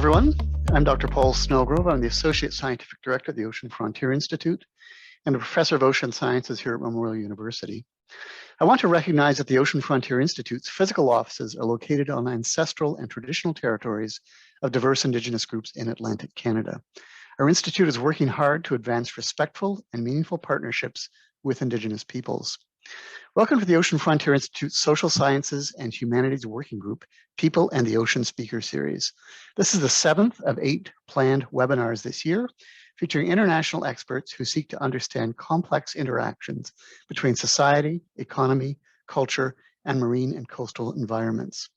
everyone. I'm Dr. Paul Snellgrove. I'm the Associate Scientific Director at the Ocean Frontier Institute and a Professor of Ocean Sciences here at Memorial University. I want to recognize that the Ocean Frontier Institute's physical offices are located on ancestral and traditional territories of diverse Indigenous groups in Atlantic Canada. Our institute is working hard to advance respectful and meaningful partnerships with Indigenous peoples. Welcome to the Ocean Frontier Institute's Social Sciences and Humanities Working Group, People and the Ocean Speaker Series. This is the 7th of 8 planned webinars this year, featuring international experts who seek to understand complex interactions between society, economy, culture, and marine and coastal environments.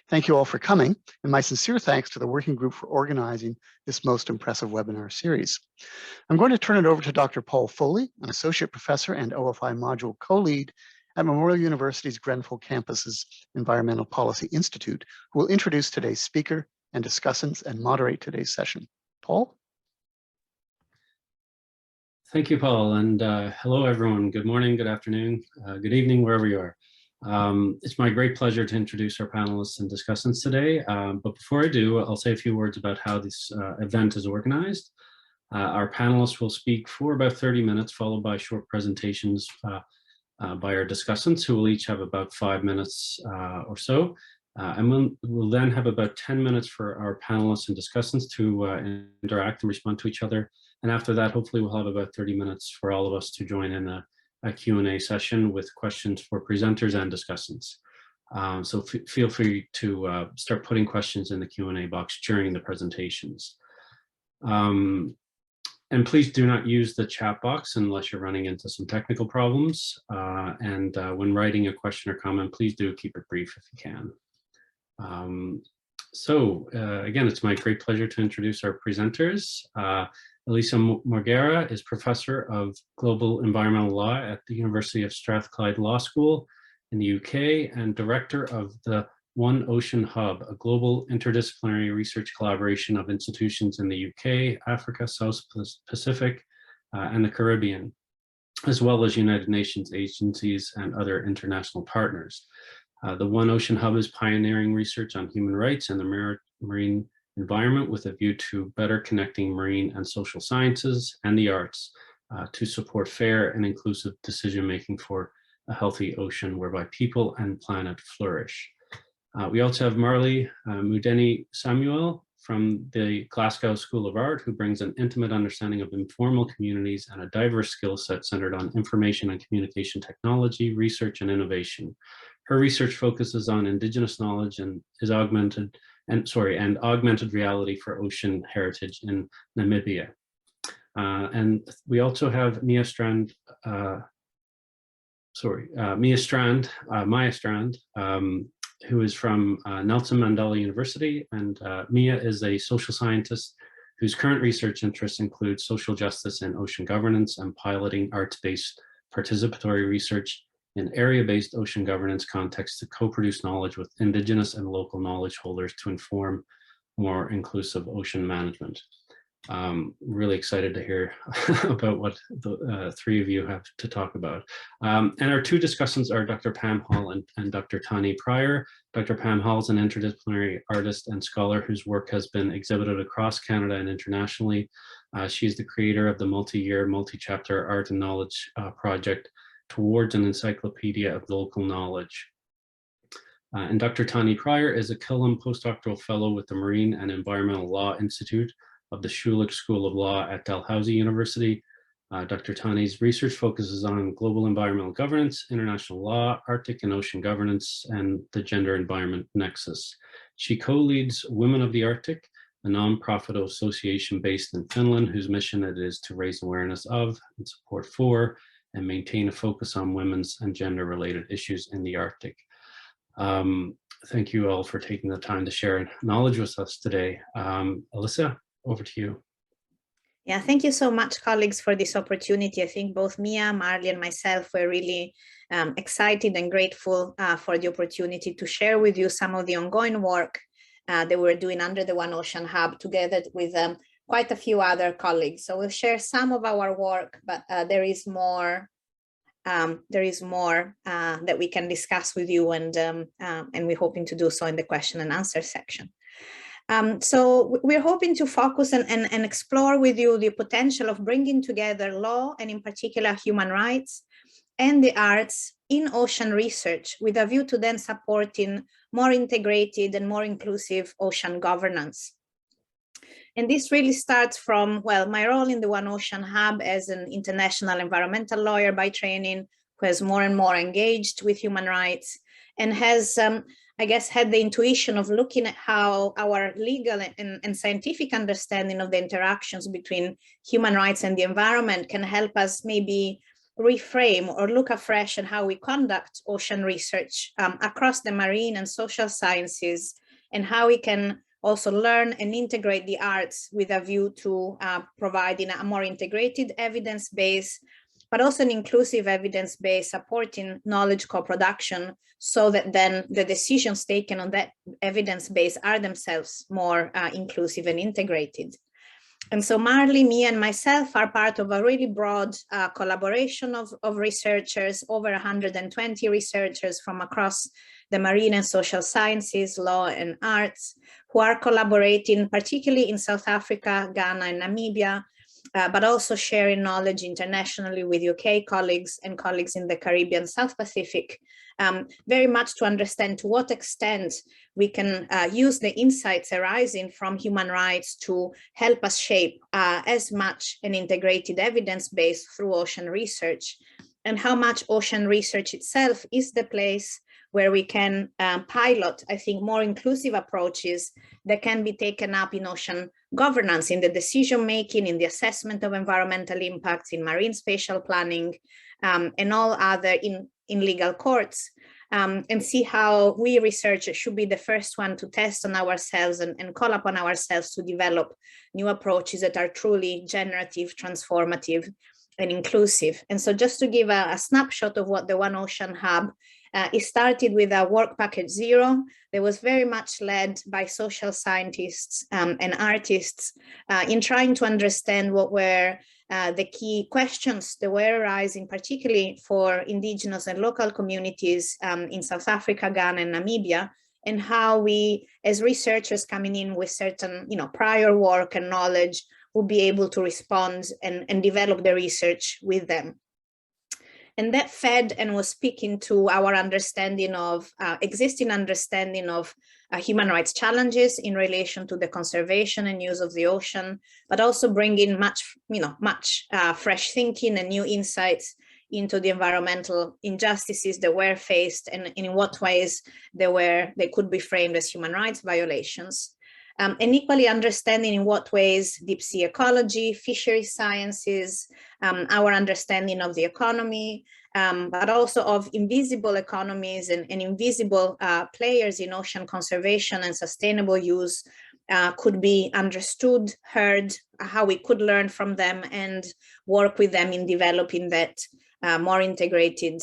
Thank you all for coming, and my sincere thanks to the working group for organizing this most impressive webinar series. I'm going to turn it over to Dr. Paul Foley, an associate professor and OFI module co-lead at Memorial University's Grenfell campus's Environmental Policy Institute, who will introduce today's speaker and discussants and moderate today's session. Paul? Thank you, Paul, and hello, everyone. Good morning, good afternoon, good evening, wherever you are. It's my great pleasure to introduce our panelists and discussants today. But before I do, I'll say a few words about how this event is organized. Our panelists will speak for about 30 minutes, followed by short presentations by our discussants, who will each have about 5 minutes or so. And we'll then have about 10 minutes for our panelists and discussants to interact and respond to each other. And after that, hopefully we'll have about 30 minutes for all of us to join in a Q&A session with questions for presenters and discussants. So feel free to start putting questions in the Q&A box during the presentations. And please do not use the chat box unless you're running into some technical problems. When writing a question or comment, please do keep it brief if you can. Again, it's my great pleasure to introduce our presenters. Elisa Morguera is Professor of Global Environmental Law at the University of Strathclyde Law School in the UK and Director of the One Ocean Hub, a global interdisciplinary research collaboration of institutions in the UK, Africa, South Pacific, and the Caribbean, as well as United Nations agencies and other international partners. The One Ocean Hub is pioneering research on human rights and the marine environment with a view to better connecting marine and social sciences and the arts to support fair and inclusive decision-making for a healthy ocean whereby people and planet flourish. We also have Marley Mudeni Samuel from the Glasgow School of Art, who brings an intimate understanding of informal communities and a diverse skill set centered on information and communication technology, research, and innovation. Her research focuses on indigenous knowledge and is augmented reality for ocean heritage in Namibia. And we also have Maya Strand, who is from Nelson Mandela University. And Mia is a social scientist whose current research interests include social justice and ocean governance and piloting arts-based participatory research in area-based ocean governance contexts to co-produce knowledge with indigenous and local knowledge holders to inform more inclusive ocean management. Really excited to hear about what the three of you have to talk about. And our two discussants are Dr. Pam Hall and Dr. Tani Pryor. Dr. Pam Hall is an interdisciplinary artist and scholar whose work has been exhibited across Canada and internationally. She's the creator of the multi-year, multi-chapter art and knowledge project towards an encyclopedia of local knowledge. And Dr. Tani Pryor is a Killam postdoctoral fellow with the Marine and Environmental Law Institute of the Schulich School of Law at Dalhousie University. Dr. Tani's research focuses on global environmental governance, international law, Arctic and ocean governance, and the gender environment nexus. She co-leads Women of the Arctic, a nonprofit association based in Finland, whose mission it is to raise awareness of and support for and maintain a focus on women's and gender-related issues in the Arctic. Thank you all for taking the time to share knowledge with us today. Alyssa, over to you. Yeah, thank you so much, colleagues, for this opportunity. I think both Mia, Marley, and myself were really excited and grateful for the opportunity to share with you some of the ongoing work that we're doing under the One Ocean Hub together with quite a few other colleagues. So we'll share some of our work, but there is more that we can discuss with you, and we're hoping to do so in the question and answer section. So we're hoping to focus and explore with you the potential of bringing together law, and in particular human rights, and the arts in ocean research, with a view to then supporting more integrated and more inclusive ocean governance. And this really starts from, well, my role in the One Ocean Hub as an international environmental lawyer by training, who has more and more engaged with human rights, and has, I guess, had the intuition of looking at how our legal and scientific understanding of the interactions between human rights and the environment can help us maybe reframe or look afresh at how we conduct ocean research across the marine and social sciences, and how we can also learn and integrate the arts with a view to providing a more integrated evidence base, but also an inclusive evidence base supporting knowledge co-production, so that then the decisions taken on that evidence base are themselves more inclusive and integrated. And so Marley, me, and myself are part of a really broad collaboration of researchers, over 120 researchers from across the marine and social sciences, law, and arts, who are collaborating particularly in South Africa, Ghana, and Namibia, but also sharing knowledge internationally with UK colleagues and colleagues in the Caribbean, South Pacific, very much to understand to what extent we can use the insights arising from human rights to help us shape as much an integrated evidence base through ocean research, and how much ocean research itself is the place where we can pilot, I think, more inclusive approaches that can be taken up in ocean governance, in the decision-making, in the assessment of environmental impacts, in marine spatial planning, and all other in legal courts, and see how we researchers should be the first one to test on ourselves and call upon ourselves to develop new approaches that are truly generative, transformative, and inclusive. And so just to give a snapshot of what the One Ocean Hub, it started with a work package 0 that was very much led by social scientists and artists in trying to understand what were the key questions that were arising, particularly for indigenous and local communities in South Africa, Ghana, and Namibia, and how we, as researchers coming in with certain, prior work and knowledge, will be able to respond and develop the research with them. And that fed and was speaking to our understanding of, existing understanding of human rights challenges in relation to the conservation and use of the ocean, but also bringing much fresh thinking and new insights into the environmental injustices that were faced, and in what ways they could be framed as human rights violations. And equally understanding in what ways deep sea ecology, fisheries sciences, our understanding of the economy, but also of invisible economies and invisible players in ocean conservation and sustainable use could be understood, heard, how we could learn from them and work with them in developing that more integrated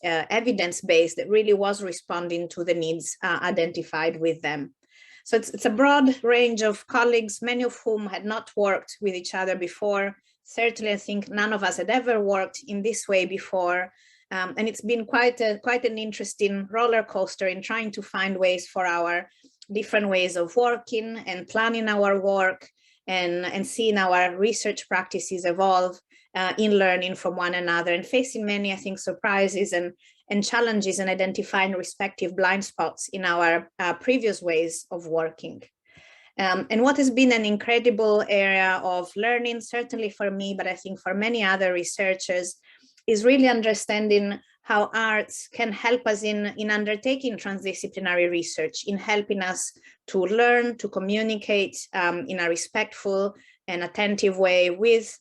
evidence base that really was responding to the needs identified with them. So it's a broad range of colleagues, many of whom had not worked with each other before. Certainly, I think none of us had ever worked in this way before. And it's been quite an interesting roller coaster in trying to find ways for our different ways of working and planning our work and seeing our research practices evolve in learning from one another, and facing many, I think, surprises and challenges, and identifying respective blind spots in our previous ways of working. And what has been an incredible area of learning, certainly for me, but I think for many other researchers, is really understanding how arts can help us in undertaking transdisciplinary research, in helping us to learn, to communicate in a respectful and attentive way with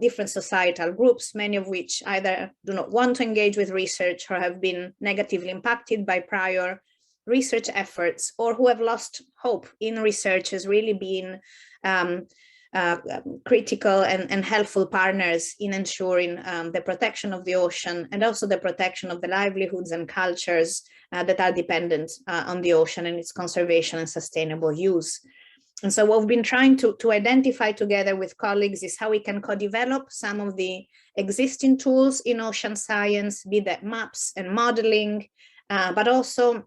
different societal groups, many of which either do not want to engage with research or have been negatively impacted by prior research efforts, or who have lost hope in research as really being critical and helpful partners in ensuring the protection of the ocean, and also the protection of the livelihoods and cultures that are dependent on the ocean and its conservation and sustainable use. And so what we've been trying to identify together with colleagues is how we can co-develop some of the existing tools in ocean science, be that maps and modeling, but also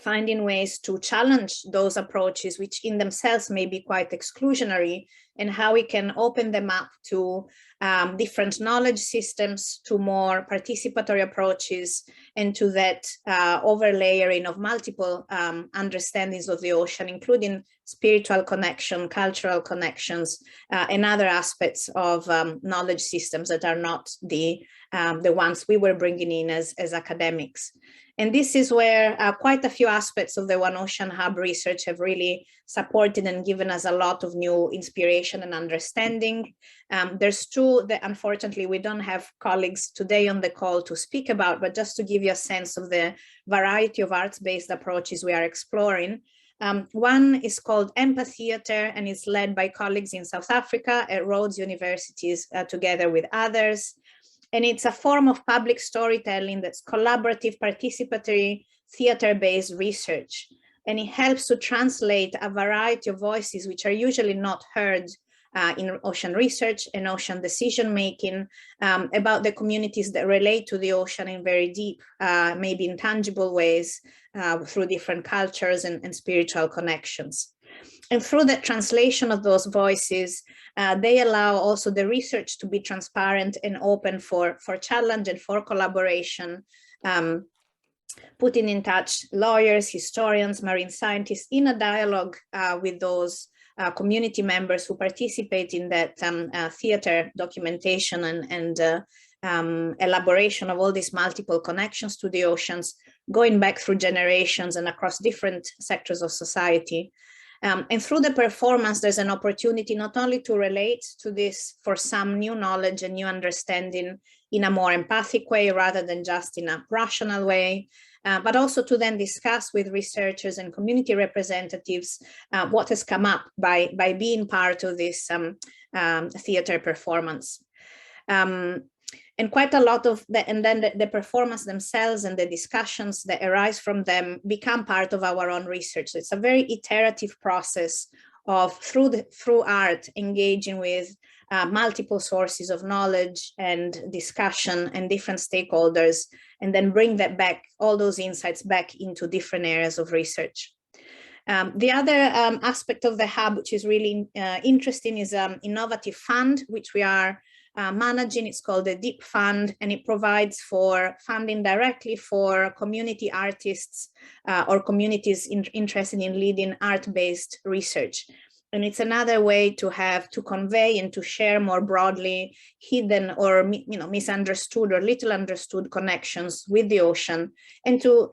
finding ways to challenge those approaches, which in themselves may be quite exclusionary, and how we can open them up to different knowledge systems, to more participatory approaches, and to that overlayering of multiple understandings of the ocean, including spiritual connection, cultural connections, and other aspects of knowledge systems that are not the ones we were bringing in as academics. And this is where quite a few aspects of the One Ocean Hub research have really supported and given us a lot of new inspiration and understanding. There's two that unfortunately we don't have colleagues today on the call to speak about, but just to give you a sense of the variety of arts-based approaches we are exploring. One is called Empath Theater, and is led by colleagues in South Africa at Rhodes Universities together with others. And it's a form of public storytelling that's collaborative, participatory, theater-based research. And it helps to translate a variety of voices which are usually not heard in ocean research and ocean decision-making about the communities that relate to the ocean in very deep, maybe intangible ways through different cultures and spiritual connections. And through the translation of those voices, they allow also the research to be transparent and open for challenge and for collaboration, putting in touch lawyers, historians, marine scientists in a dialogue with those community members who participate in that theater documentation and elaboration of all these multiple connections to the oceans, going back through generations and across different sectors of society. And through the performance, there's an opportunity not only to relate to this for some new knowledge and new understanding in a more empathic way rather than just in a rational way, but also to then discuss with researchers and community representatives what has come up by being part of this theater performance. And quite a lot of and then the performance themselves and the discussions that arise from them become part of our own research. So it's a very iterative process of through art engaging with multiple sources of knowledge and discussion and different stakeholders, and then bring that back, all those insights back into different areas of research. The other aspect of the hub, which is really interesting, is an innovative fund, which we are managing. It's called the Deep Fund, and it provides for funding directly for community artists or communities interested in leading art-based research. And it's another way to convey and to share more broadly hidden or misunderstood or little understood connections with the ocean, and to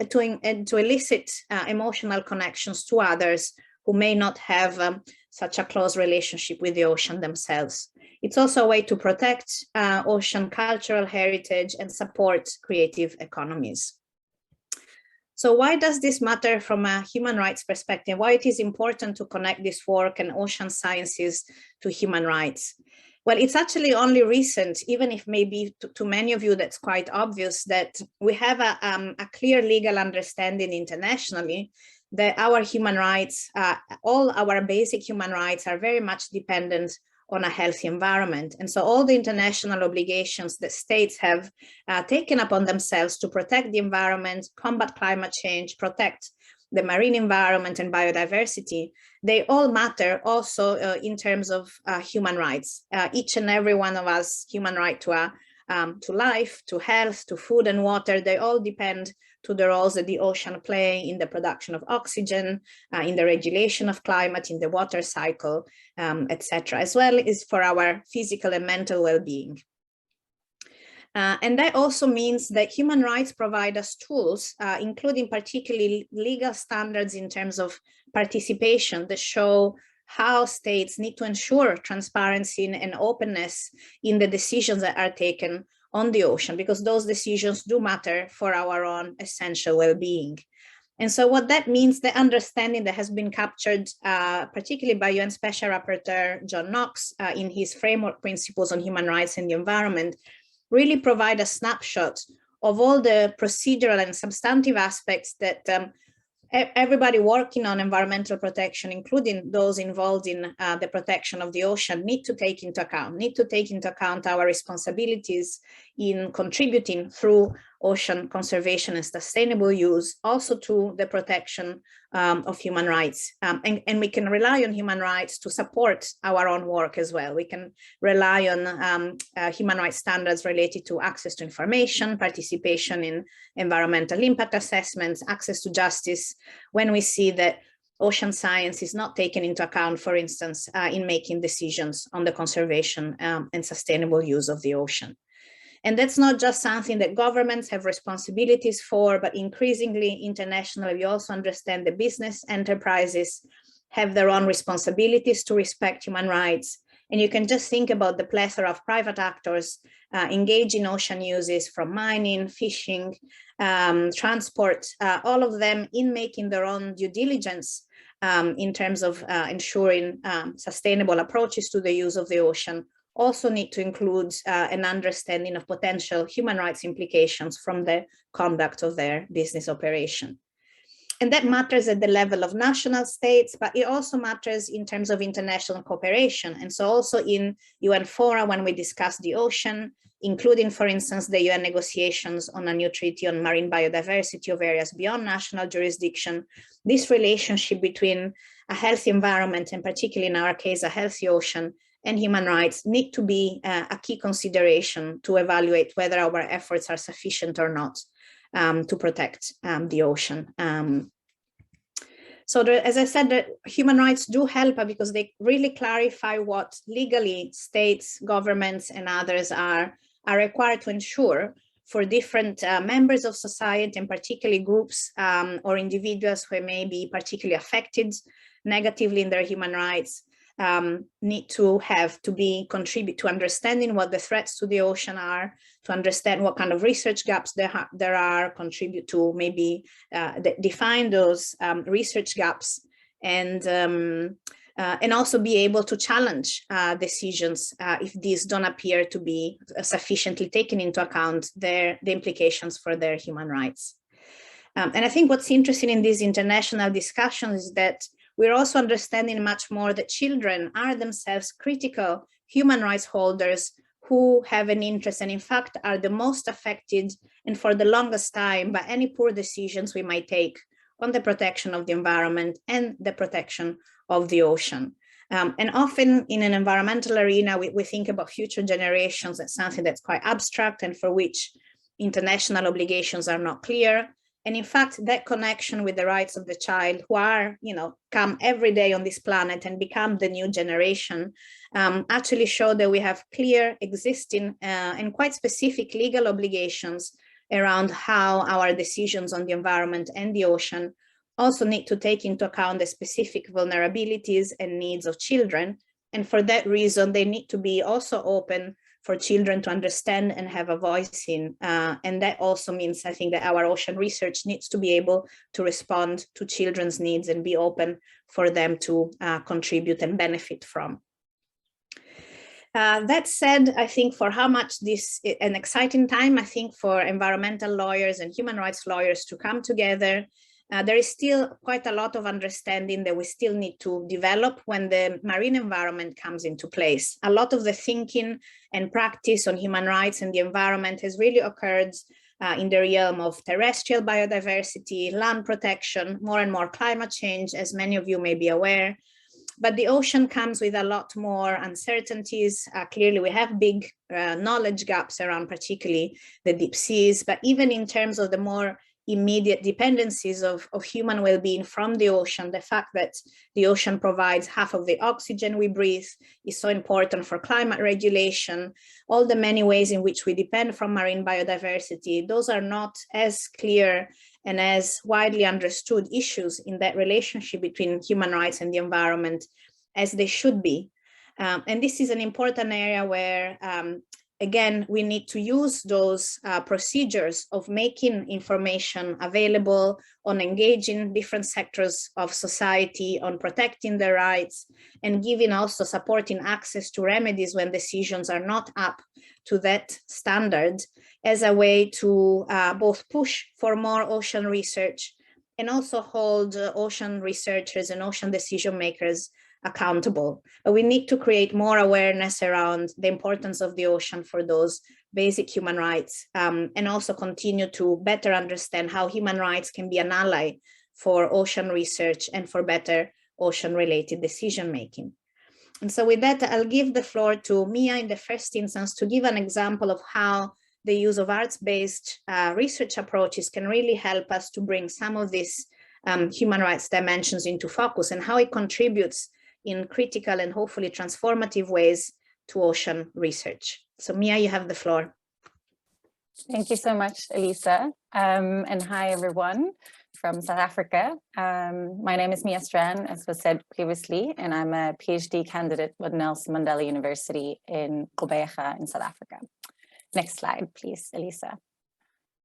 elicit emotional connections to others who may not have such a close relationship with the ocean themselves. It's also a way to protect ocean cultural heritage and support creative economies. So why does this matter from a human rights perspective? Why it is important to connect this work and ocean sciences to human rights? Well, it's actually only recent, even if maybe to many of you that's quite obvious, that we have a clear legal understanding internationally that our human rights, all our basic human rights are very much dependent on a healthy environment. And so all the international obligations that states have taken upon themselves to protect the environment, combat climate change, protect the marine environment and biodiversity, they all matter also in terms of human rights. Each and every one of us, human right to life, to health, to food and water, they all depend to the roles that the ocean play in the production of oxygen, in the regulation of climate, in the water cycle, etc., as well as for our physical and mental well-being. And that also means that human rights provide us tools, including particularly legal standards in terms of participation, that show how states need to ensure transparency and openness in the decisions that are taken on the ocean, because those decisions do matter for our own essential well-being. And so what that means, the understanding that has been captured, particularly by UN Special Rapporteur John Knox in his framework principles on human rights and the environment, really provide a snapshot of all the procedural and substantive aspects that everybody working on environmental protection, including those involved in the protection of the ocean, need to take into account our responsibilities in contributing through ocean conservation and sustainable use, also to the protection of human rights. And we can rely on human rights to support our own work as well. We can rely on human rights standards related to access to information, participation in environmental impact assessments, access to justice, when we see that ocean science is not taken into account, for instance, in making decisions on the conservation and sustainable use of the ocean. And that's not just something that governments have responsibilities for, but increasingly internationally, we also understand the business enterprises have their own responsibilities to respect human rights. And you can just think about the plethora of private actors engaged in ocean uses, from mining, fishing, transport, all of them in making their own due diligence in terms of ensuring sustainable approaches to the use of the ocean, also need to include an understanding of potential human rights implications from the conduct of their business operation. And that matters at the level of national states, but it also matters in terms of international cooperation. And so also in UN fora, when we discuss the ocean, including, for instance, the UN negotiations on a new treaty on marine biodiversity of areas beyond national jurisdiction, this relationship between a healthy environment, and particularly in our case, a healthy ocean, and human rights need to be a key consideration to evaluate whether our efforts are sufficient or not to protect the ocean. So as I said, that human rights do help because they really clarify what legally states, governments, and others are required to ensure for different members of society, and particularly groups or individuals who may be particularly affected negatively in their human rights, need to contribute to understanding what the threats to the ocean are, to understand what kind of research gaps there are, contribute to maybe define those research gaps, and also be able to challenge decisions if these don't appear to be sufficiently taken into account, the implications for their human rights. And I think what's interesting in these international discussions is that we're also understanding much more that children are themselves critical human rights holders who have an interest, and in fact are the most affected, and for the longest time, by any poor decisions we might take on the protection of the environment and the protection of the ocean. And often in an environmental arena, we think about future generations as something that's quite abstract and for which international obligations are not clear. And in fact, that connection with the rights of the child who are, come every day on this planet and become the new generation, actually show that we have clear, existing, and quite specific legal obligations around how our decisions on the environment and the ocean also need to take into account the specific vulnerabilities and needs of children. And for that reason, they need to be also open for children to understand and have a voice in. And that also means, I think, that our ocean research needs to be able to respond to children's needs and be open for them to contribute and benefit from. That said, I think for how much this is an exciting time, I think for environmental lawyers and human rights lawyers to come together, there is still quite a lot of understanding that we still need to develop when the marine environment comes into place. A lot of the thinking and practice on human rights and the environment has really occurred in the realm of terrestrial biodiversity, land protection, more and more climate change, as many of you may be aware. But the ocean comes with a lot more uncertainties. Clearly, we have big knowledge gaps around particularly the deep seas, but even in terms of the more immediate dependencies of human well-being from the ocean, the fact that the ocean provides half of the oxygen we breathe is so important for climate regulation. All the many ways in which we depend from marine biodiversity, those are not as clear and as widely understood issues in that relationship between human rights and the environment as they should be. And this is an important area where again, we need to use those procedures of making information available, on engaging different sectors of society, on protecting their rights, and giving also supporting access to remedies when decisions are not up to that standard, as a way to both push for more ocean research and also hold ocean researchers and ocean decision makers accountable. But we need to create more awareness around the importance of the ocean for those basic human rights, and also continue to better understand how human rights can be an ally for ocean research and for better ocean-related decision-making. And so with that, I'll give the floor to Mia in the first instance to give an example of how the use of arts-based research approaches can really help us to bring some of these human rights dimensions into focus, and how it contributes in critical and hopefully transformative ways to ocean research. So Mia, you have the floor. Thank you so much, Elisa. And hi, everyone from South Africa. My name is Mia Strand, as was said previously, and I'm a PhD candidate with Nelson Mandela University in Gqeberha in South Africa. Next slide, please, Elisa.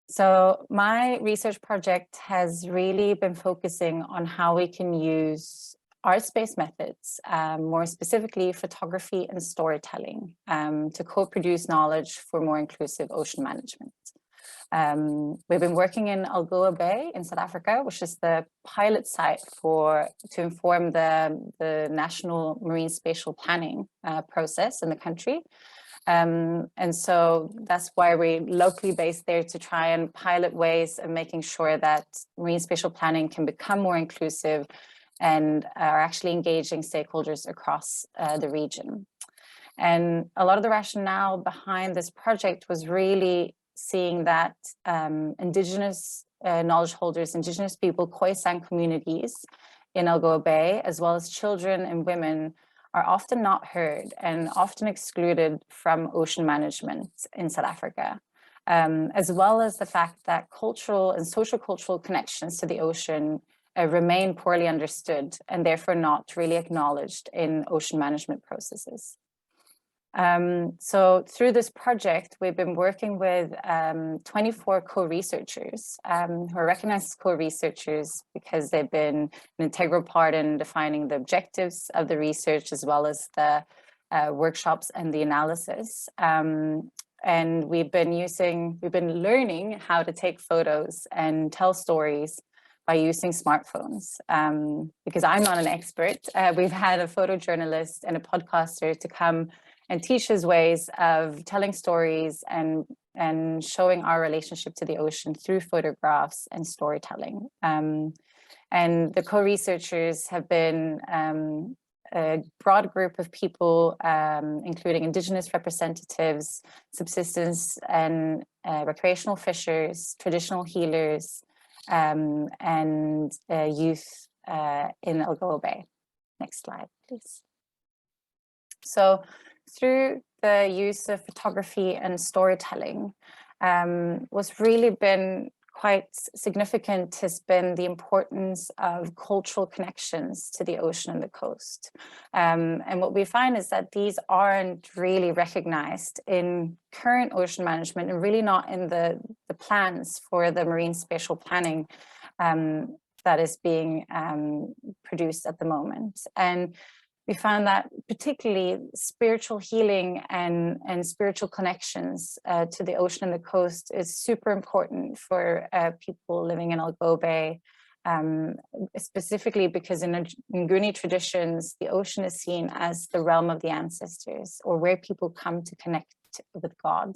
So my research project has really been focusing on how we can use arts-based methods, more specifically photography and storytelling, to co-produce knowledge for more inclusive ocean management. We've been working in Algoa Bay in South Africa, which is the pilot site to inform the national marine spatial planning process in the country. And so that's why we're locally based there, to try and pilot ways of making sure that marine spatial planning can become more inclusive and are actually engaging stakeholders across the region. And a lot of the rationale behind this project was really seeing that indigenous knowledge holders, indigenous people, Khoisan communities in Algoa Bay, as well as children and women, are often not heard and often excluded from ocean management in South Africa, as well as the fact that cultural and social cultural connections to the ocean remain poorly understood and therefore not really acknowledged in ocean management processes. So through this project, we've been working with 24 co-researchers who are recognized as co-researchers because they've been an integral part in defining the objectives of the research, as well as the workshops and the analysis. And we've been learning how to take photos and tell stories by using smartphones. Because I'm not an expert, we've had a photojournalist and a podcaster to come and teach us ways of telling stories and showing our relationship to the ocean through photographs and storytelling. And the co-researchers have been a broad group of people, including indigenous representatives, subsistence and recreational fishers, traditional healers, and youth in Algoa Bay. Next slide, please. So through the use of photography and storytelling, what's really been quite significant has been the importance of cultural connections to the ocean and the coast. And what we find is that these aren't really recognized in current ocean management, and really not in the plans for the marine spatial planning that is being produced at the moment. And we found that particularly spiritual healing and spiritual connections to the ocean and the coast is super important for people living in Algoa Bay, specifically because in Nguni traditions, the ocean is seen as the realm of the ancestors, or where people come to connect with God.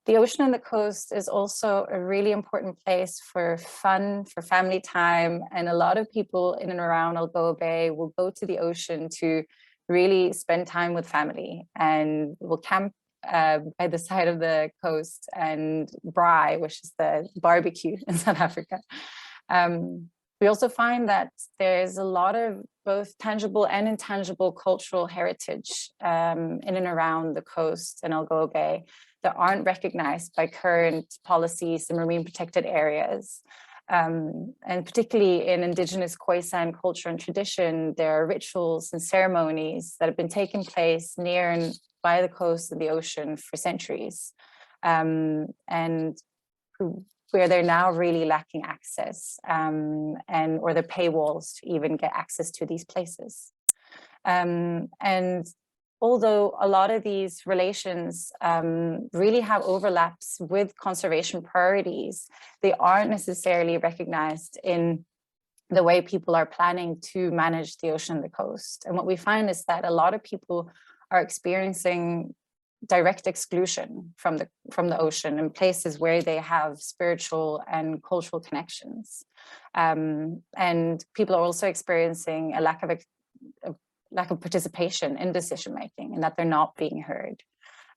The ocean and the coast is also a really important place for fun, for family time, and a lot of people in and around Algoa Bay will go to the ocean to really spend time with family, and will camp by the side of the coast and braai, which is the barbecue in South Africa. We also find that there's a lot of both tangible and intangible cultural heritage in and around the coast in Algoa Bay that aren't recognized by current policies in marine protected areas. And particularly in indigenous Khoisan culture and tradition, there are rituals and ceremonies that have been taking place near and by the coast and the ocean for centuries, and where they're now really lacking access, or the paywalls to even get access to these places. And although a lot of these relations really have overlaps with conservation priorities, they aren't necessarily recognized in the way people are planning to manage the ocean and the coast. And what we find is that a lot of people are experiencing direct exclusion from the ocean in places where they have spiritual and cultural connections. And people are also experiencing a lack of participation in decision making, and that they're not being heard.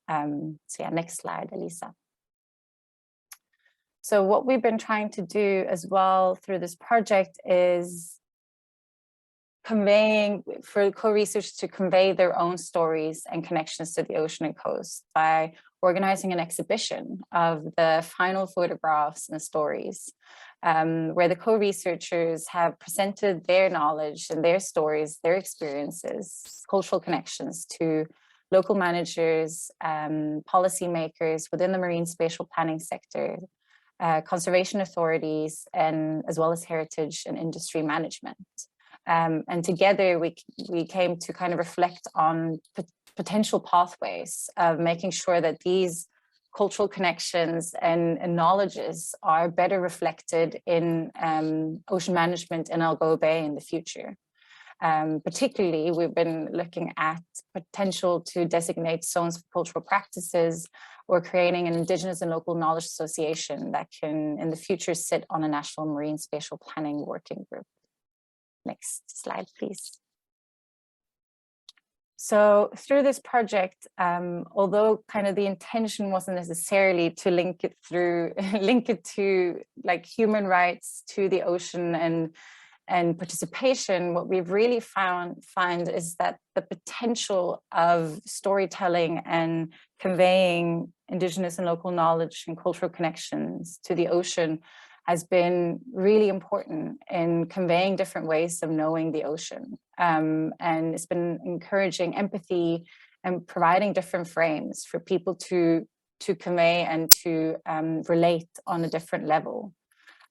So yeah, next slide, Elisa. So what we've been trying to do as well through this project is conveying, for co-researchers to convey their own stories and connections to the ocean and coast by organizing an exhibition of the final photographs and stories, where the co-researchers have presented their knowledge and their stories, their experiences, cultural connections to local managers, policymakers within the marine spatial planning sector, conservation authorities, and as well as heritage and industry management. And together we came to kind of reflect on potential pathways of making sure that these cultural connections and knowledges are better reflected in ocean management in Algoa Bay in the future. Particularly, we've been looking at potential to designate zones for cultural practices or creating an indigenous and local knowledge association that can in the future sit on a national marine spatial planning working group. Next slide, please. So through this project, although kind of the intention wasn't necessarily to link it to like human rights to the ocean and participation, what we've really find is that the potential of storytelling and conveying indigenous and local knowledge and cultural connections to the ocean has been really important in conveying different ways of knowing the ocean. And it's been encouraging empathy and providing different frames for people to convey and to relate on a different level.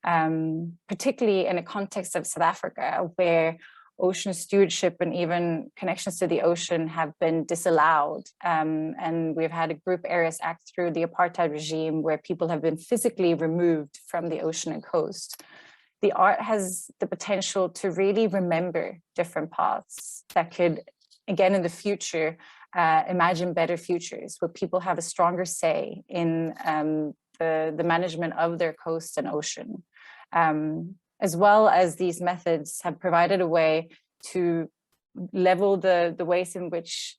Particularly in a context of South Africa, where ocean stewardship and even connections to the ocean have been disallowed. And we've had a Group Areas Act through the apartheid regime where people have been physically removed from the ocean and coast. The art has the potential to really remember different paths that could, again, in the future, imagine better futures where people have a stronger say in the management of their coast and ocean. As well as these methods have provided a way to level the ways in which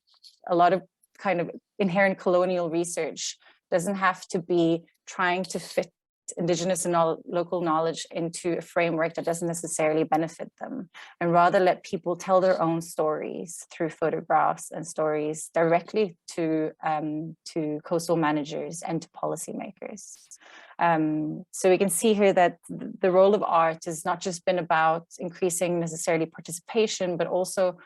a lot of kind of inherent colonial research doesn't have to be trying to fit indigenous and local knowledge into a framework that doesn't necessarily benefit them, and rather let people tell their own stories through photographs and stories directly to coastal managers and to policymakers. So we can see here that the role of art has not just been about increasing necessarily participation, but also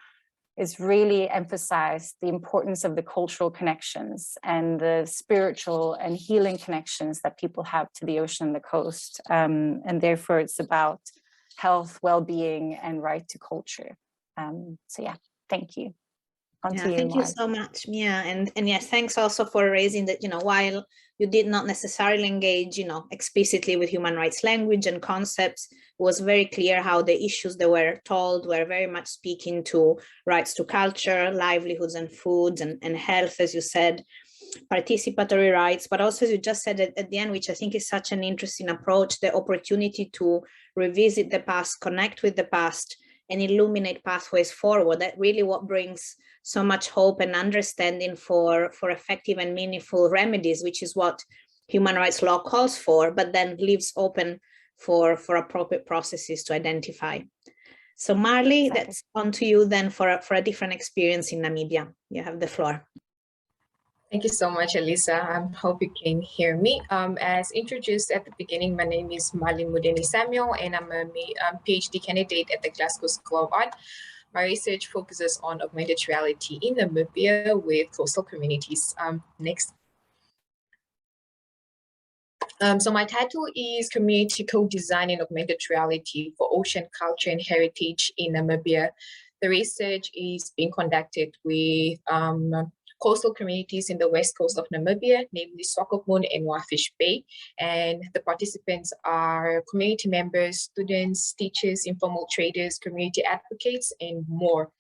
is really emphasized the importance of the cultural connections and the spiritual and healing connections that people have to the ocean and the coast. And therefore it's about health, well-being, and right to culture. So yeah, thank you. Thank you so much, Mia. And yes, thanks also for raising that, while you did not necessarily engage, explicitly with human rights language and concepts, it was very clear how the issues that were told were very much speaking to rights to culture, livelihoods and foods and health, as you said, participatory rights, but also, as you just said at the end, which I think is such an interesting approach, the opportunity to revisit the past, connect with the past, and illuminate pathways forward. That really what brings so much hope and understanding for effective and meaningful remedies, which is what human rights law calls for, but then leaves open for appropriate processes to identify. So Marley, that's on to you then for a different experience in Namibia. You have the floor. Thank you so much, Elisa. I hope you can hear me. As introduced at the beginning, my name is Marley Mudeni Samuel, and I'm a PhD candidate at the Glasgow School of Art. My research focuses on augmented reality in Namibia with coastal communities. Next. So my title is Community Co-Design in Augmented Reality for Ocean Culture and Heritage in Namibia. The research is being conducted with coastal communities in the west coast of Namibia, namely Swakopmund and Wafish Bay. And the participants are community members, students, teachers, informal traders, community advocates, and more.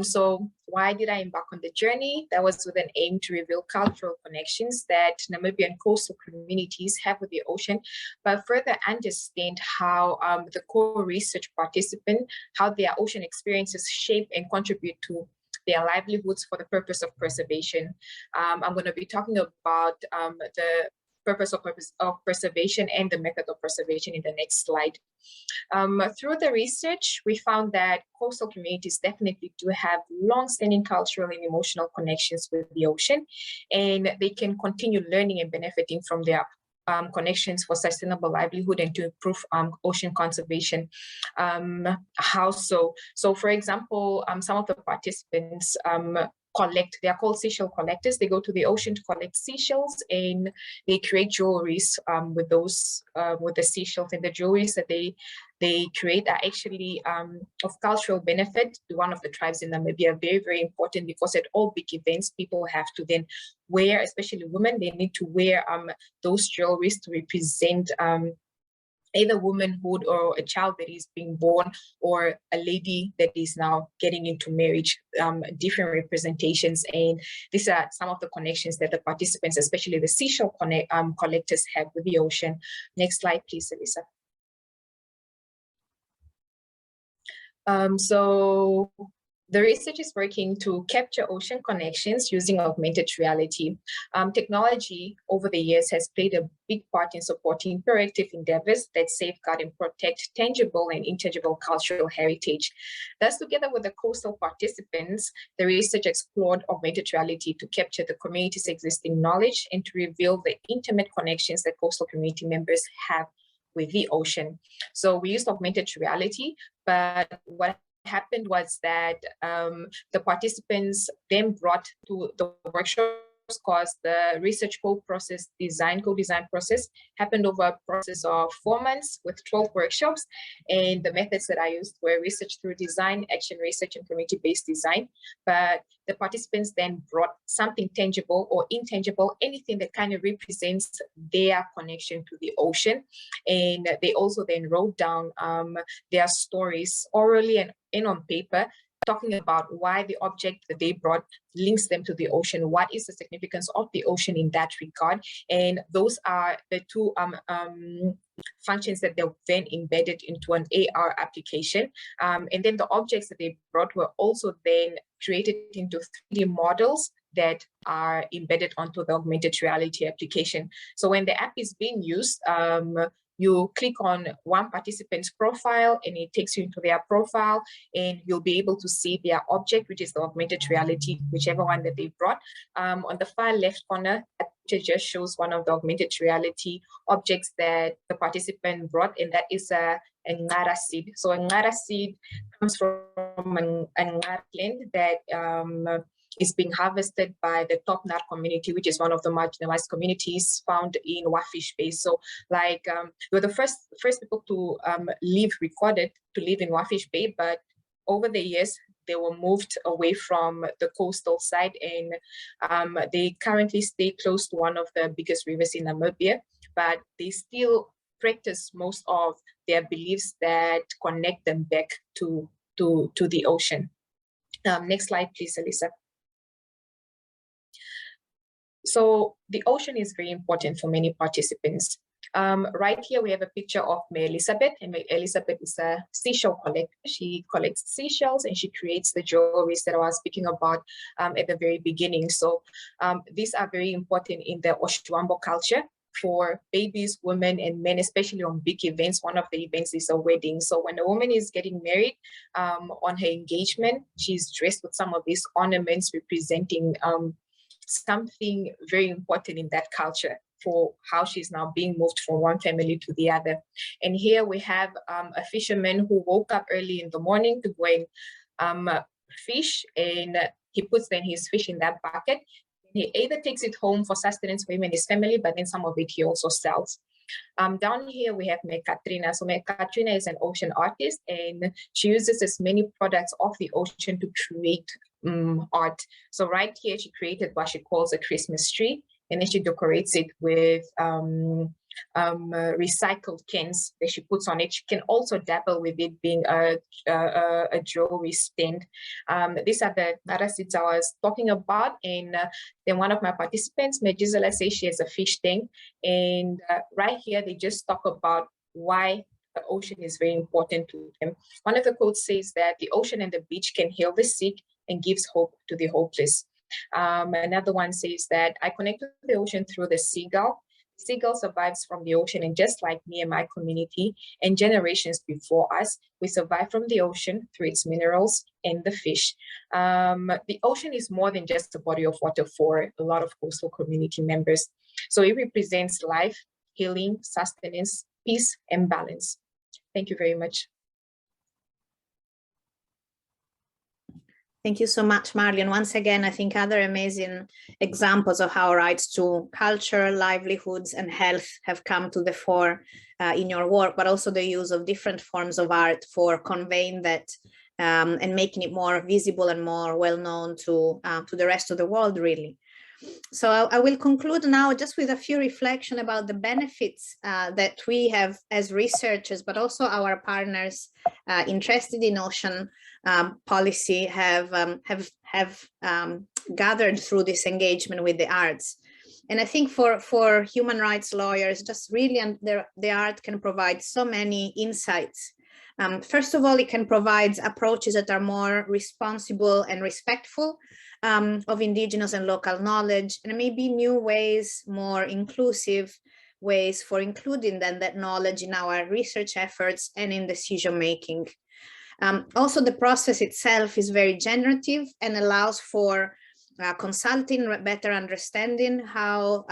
So why did I embark on the journey? That was with an aim to reveal cultural connections that Namibian coastal communities have with the ocean, but further understand how the core research participant, how their ocean experiences shape and contribute to their livelihoods for the purpose of preservation. I'm going to be talking about the purpose of preservation and the method of preservation in the next slide. Through the research, we found that coastal communities definitely do have long-standing cultural and emotional connections with the ocean, and they can continue learning and benefiting from their connections for sustainable livelihood and to improve ocean conservation. How so? So, for example, some of the participants they are called seashell collectors. They go to the ocean to collect seashells, and they create jewelries with those with the seashells, and the jewelries that they create are actually of cultural benefit to one of the tribes in Namibia. Very, very important, because at all big events, people have to then wear, especially women, they need to wear those jewelries to represent either womanhood or a child that is being born, or a lady that is now getting into marriage, different representations. And these are some of the connections that the participants, especially the seashell collectors, have with the ocean. Next slide, please, Elisa. So the research is working to capture ocean connections using augmented reality. Technology over the years has played a big part in supporting proactive endeavors that safeguard and protect tangible and intangible cultural heritage. Thus, together with the coastal participants, the research explored augmented reality to capture the community's existing knowledge and to reveal the intimate connections that coastal community members have with the ocean. So we used augmented reality, but what happened was that the participants then brought to the workshops, because the research co-design process happened over a process of 4 months with 12 workshops. And the methods that I used were research through design, action research, and community-based design. But the participants then brought something tangible or intangible, anything that kind of represents their connection to the ocean. And they also then wrote down their stories orally and on paper, talking about why the object that they brought links them to the ocean, what is the significance of the ocean in that regard. And those are the two functions that they then embedded into an AR application. And then the objects that they brought were also then created into 3D models that are embedded onto the augmented reality application. So when the app is being used, you click on one participant's profile and it takes you into their profile, and you'll be able to see their object, which is the augmented reality, whichever one that they brought. On the far left corner, it just shows one of the augmented reality objects that the participant brought, and that is a ngara seed. So a ngara seed comes from a ngara plant that is being harvested by the Top Nar community, which is one of the marginalized communities found in Wafish Bay. So like we were the first people to live in Wafish Bay, but over the years, they were moved away from the coastal side, and they currently stay close to one of the biggest rivers in Namibia, but they still practice most of their beliefs that connect them back to the ocean. Next slide, please, Elisa. So the ocean is very important for many participants. Right here, we have a picture of May Elizabeth, and May Elizabeth is a seashell collector. She collects seashells and she creates the jewelries that I was speaking about at the very beginning. So these are very important in the Oshuambo culture for babies, women, and men, especially on big events. One of the events is a wedding. So when a woman is getting married, on her engagement, she's dressed with some of these ornaments representing something very important in that culture for how she's now being moved from one family to the other. And here we have a fisherman who woke up early in the morning to go and fish, and he puts then his fish in that bucket. He either takes it home for sustenance for him and his family, but then some of it he also sells. Down here we have Meg Katrina. So Meg Katrina is an ocean artist, and she uses as many products of the ocean to create art. So right here, she created what she calls a Christmas tree, and then she decorates it with recycled cans that she puts on it. She can also dabble with it being a jewelry stand. These are the parasites I was talking about. And then one of my participants, Mejizola, says she has a fish tank. And right here, they just talk about why the ocean is very important to them. One of the quotes says that the ocean and the beach can heal the sick and gives hope to the hopeless. Another one says that I connect with the ocean through the seagull. Seagull survives from the ocean, and just like me and my community and generations before us, we survive from the ocean through its minerals and the fish. The ocean is more than just a body of water for a lot of coastal community members. So it represents life, healing, sustenance, peace, and balance. Thank you very much. Thank you so much, Marlian. Once again, I think other amazing examples of how rights to culture, livelihoods, and health have come to the fore in your work, but also the use of different forms of art for conveying that and making it more visible and more well-known to the rest of the world, really. So I will conclude now just with a few reflections about the benefits that we have as researchers, but also our partners interested in ocean policy have gathered through this engagement with the arts. And I think for human rights lawyers, just really the art can provide so many insights. First of all, it can provide approaches that are more responsible and respectful of indigenous and local knowledge, and maybe new ways, more inclusive ways for including that knowledge in our research efforts and in decision making. Also, the process itself is very generative and allows for consulting, better understanding how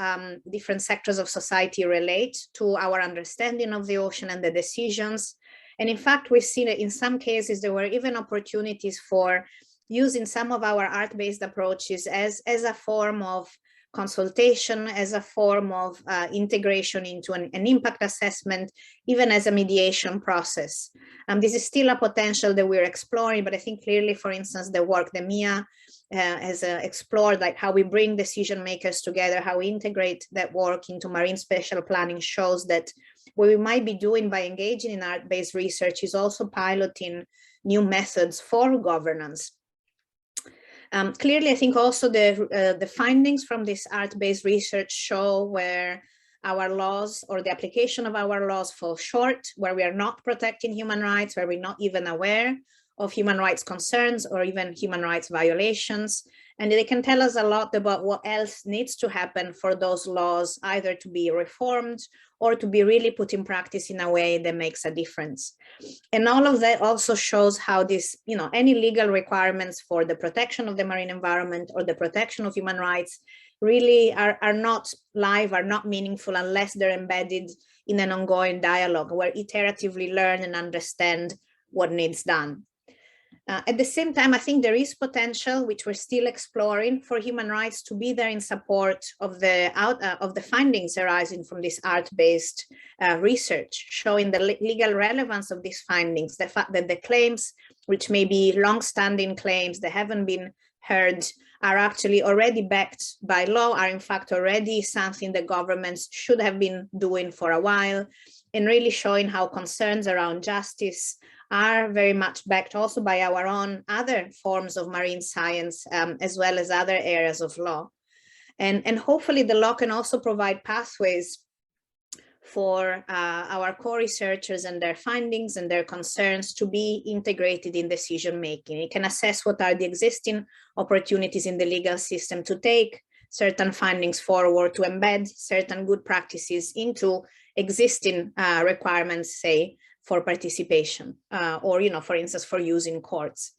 different sectors of society relate to our understanding of the ocean and the decisions. And in fact, we've seen that in some cases, there were even opportunities for using some of our art-based approaches as a form of consultation, as a form of integration into an impact assessment, even as a mediation process. This is still a potential that we're exploring, but I think clearly, for instance, the work that Mia has explored, like how we bring decision makers together, how we integrate that work into marine spatial planning, shows that what we might be doing by engaging in art-based research is also piloting new methods for governance. Clearly, I think also the findings from this art-based research show where our laws or the application of our laws fall short, where we are not protecting human rights, where we're not even aware of human rights concerns or even human rights violations. And they can tell us a lot about what else needs to happen for those laws either to be reformed or to be really put in practice in a way that makes a difference. And all of that also shows how this, any legal requirements for the protection of the marine environment or the protection of human rights really are not live, are not meaningful unless they're embedded in an ongoing dialogue where iteratively learn and understand what needs done. At the same time, I think there is potential, which we're still exploring, for human rights to be there in support of the findings arising from this art-based research, showing the legal relevance of these findings, the fact that the claims, which may be long-standing claims that haven't been heard, are actually already backed by law, are in fact already something that governments should have been doing for a while, and really showing how concerns around justice are very much backed also by our own other forms of marine science, as well as other areas of law. And hopefully the law can also provide pathways for our co-researchers and their findings and their concerns to be integrated in decision making. It can assess what are the existing opportunities in the legal system to take certain findings forward, to embed certain good practices into existing requirements, say, for participation or, for instance, for use in courts.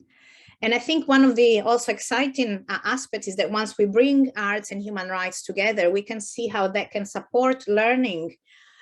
And I think one of the also exciting aspects is that once we bring arts and human rights together, we can see how that can support learning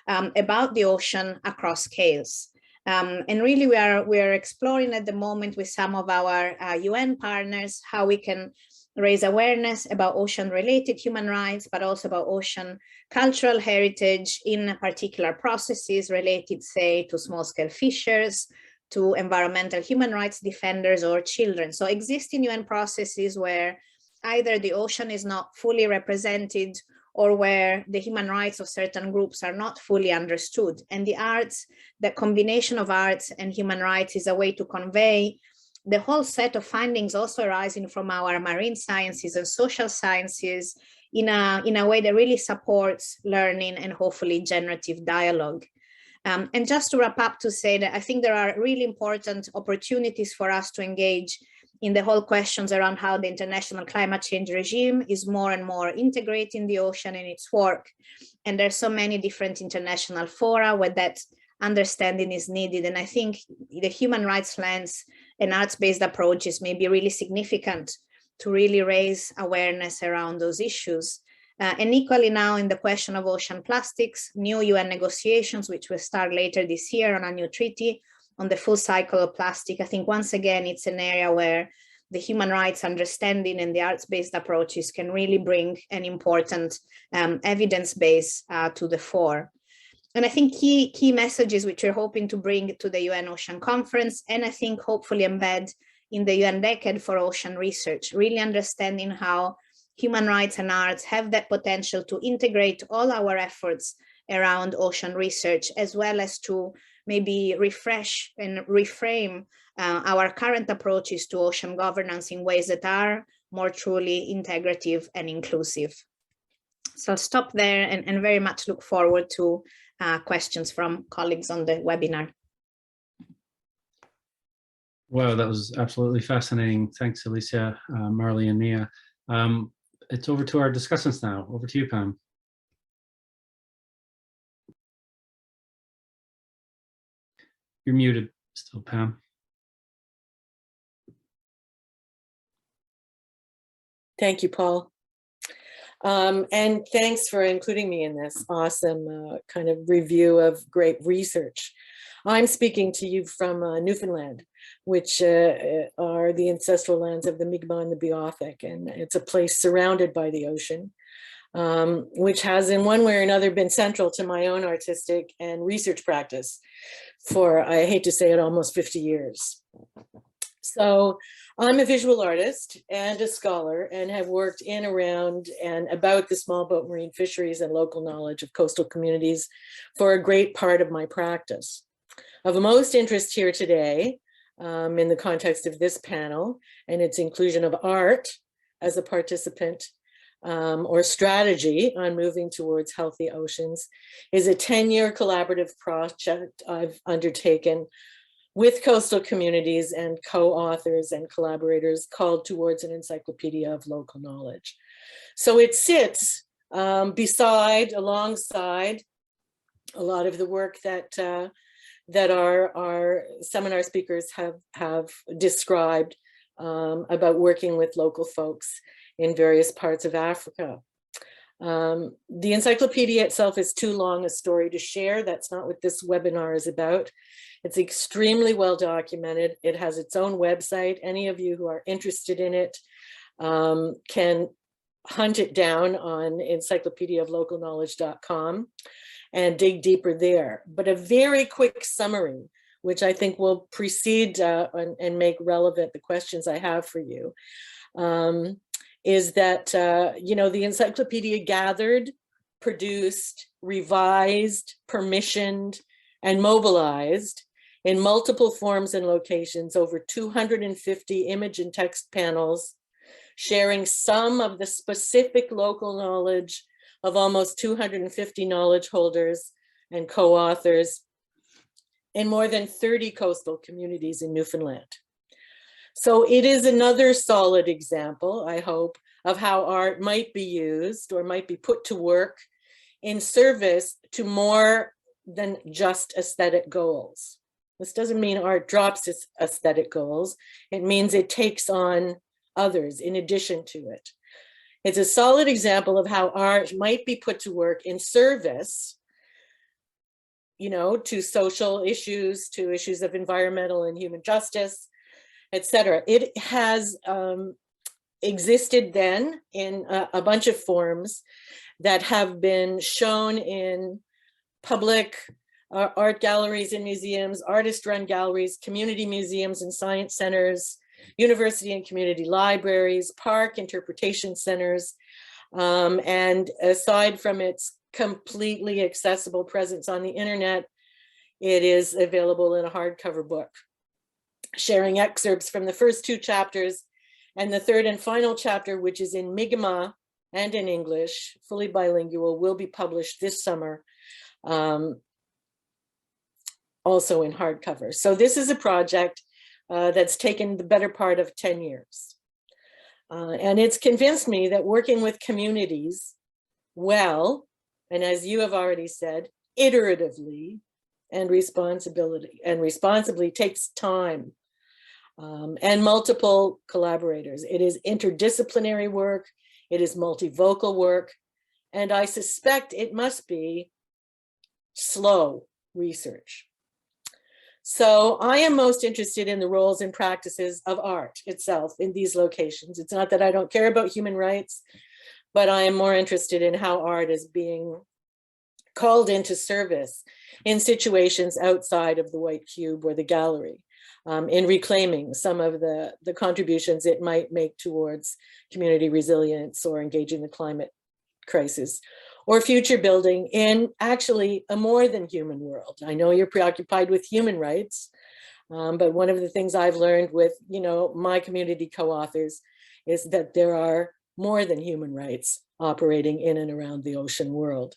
about the ocean across scales. And really we are exploring at the moment with some of our UN partners how we can raise awareness about ocean-related human rights, but also about ocean cultural heritage in particular processes related, say, to small-scale fishers, to environmental human rights defenders or children. So existing UN processes where either the ocean is not fully represented or where the human rights of certain groups are not fully understood. And the arts, the combination of arts and human rights is a way to convey the whole set of findings also arising from our marine sciences and social sciences in a way that really supports learning and hopefully generative dialogue. And just to wrap up to say that I think there are really important opportunities for us to engage in the whole questions around how the international climate change regime is more and more integrating the ocean in its work. And there's so many different international fora where that understanding is needed. And I think the human rights lens and arts-based approaches may be really significant to really raise awareness around those issues. And equally now in the question of ocean plastics, new UN negotiations, which will start later this year on a new treaty on the full cycle of plastic. I think once again, it's an area where the human rights understanding and the arts-based approaches can really bring an important evidence base to the fore. And I think key messages which we're hoping to bring to the UN Ocean Conference, and I think hopefully embed in the UN Decade for Ocean Research, really understanding how human rights and arts have that potential to integrate all our efforts around ocean research, as well as to maybe refresh and reframe our current approaches to ocean governance in ways that are more truly integrative and inclusive. So I'll stop there and very much look forward to questions from colleagues on the webinar. Wow, that was absolutely fascinating. Thanks, Alicia, Marley, and Mia. It's over to our discussants now. Over to you, Pam. You're muted still, Pam. Thank you, Paul. And thanks for including me in this awesome kind of review of great research. I'm speaking to you from Newfoundland, which are the ancestral lands of the Mi'kmaq and the Beothuk, and it's a place surrounded by the ocean, which has in one way or another been central to my own artistic and research practice for, I hate to say it, almost 50 years. So I'm a visual artist and a scholar and have worked in, around, and about the small boat marine fisheries and local knowledge of coastal communities for a great part of my practice. Of most interest here today, in the context of this panel and its inclusion of art as a participant or strategy on moving towards healthy oceans, is a 10-year collaborative project I've undertaken with coastal communities and co-authors and collaborators called Towards an Encyclopedia of Local Knowledge. So it sits alongside a lot of the work that our seminar speakers have described about working with local folks in various parts of Africa. The encyclopedia itself is too long a story to share. That's not what this webinar is about. It's extremely well documented. It has its own website. Any of you who are interested in it can hunt it down on encyclopediaoflocalknowledge.com and dig deeper there. But a very quick summary, which I think will precede and make relevant the questions I have for you, is that, you know, the encyclopedia gathered, produced, revised, permissioned, and mobilized in multiple forms and locations over 250 image and text panels, sharing some of the specific local knowledge of almost 250 knowledge holders and co-authors in more than 30 coastal communities in Newfoundland. So it is another solid example, I hope, of how art might be used or might be put to work in service to more than just aesthetic goals. This doesn't mean art drops its aesthetic goals. It means it takes on others in addition to it. It's a solid example of how art might be put to work in service, you know, to social issues, to issues of environmental and human justice, etc. It has existed then in a bunch of forms that have been shown in public art galleries and museums, artist-run galleries, community museums and science centers, university and community libraries, park interpretation centers. And aside from its completely accessible presence on the internet, it is available in a hardcover book, sharing excerpts from the first 2 chapters and the 3rd and final chapter, which is in Mi'kmaq and in English, fully bilingual, will be published this summer, also in hardcover. So this is a project that's taken the better part of 10 years. And it's convinced me that working with communities well, and as you have already said, iteratively and responsibly takes time and multiple collaborators. It is interdisciplinary work, it is multivocal work, and I suspect it must be slow research. So I am most interested in the roles and practices of art itself in these locations. It's not that I don't care about human rights, but I am more interested in how art is being called into service in situations outside of the white cube or the gallery, in reclaiming some of the contributions it might make towards community resilience or engaging the climate crisis, or future building in actually a more than human world. I know you're preoccupied with human rights, but one of the things I've learned with, my community co-authors is that there are more than human rights operating in and around the ocean world.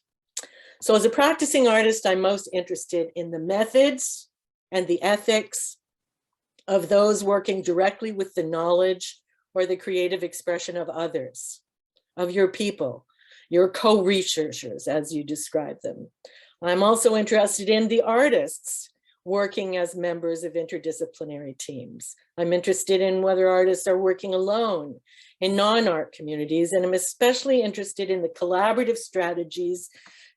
So as a practicing artist, I'm most interested in the methods and the ethics of those working directly with the knowledge or the creative expression of others, of your people, your co-researchers, as you describe them. I'm also interested in the artists working as members of interdisciplinary teams. I'm interested in whether artists are working alone in non-art communities, and I'm especially interested in the collaborative strategies,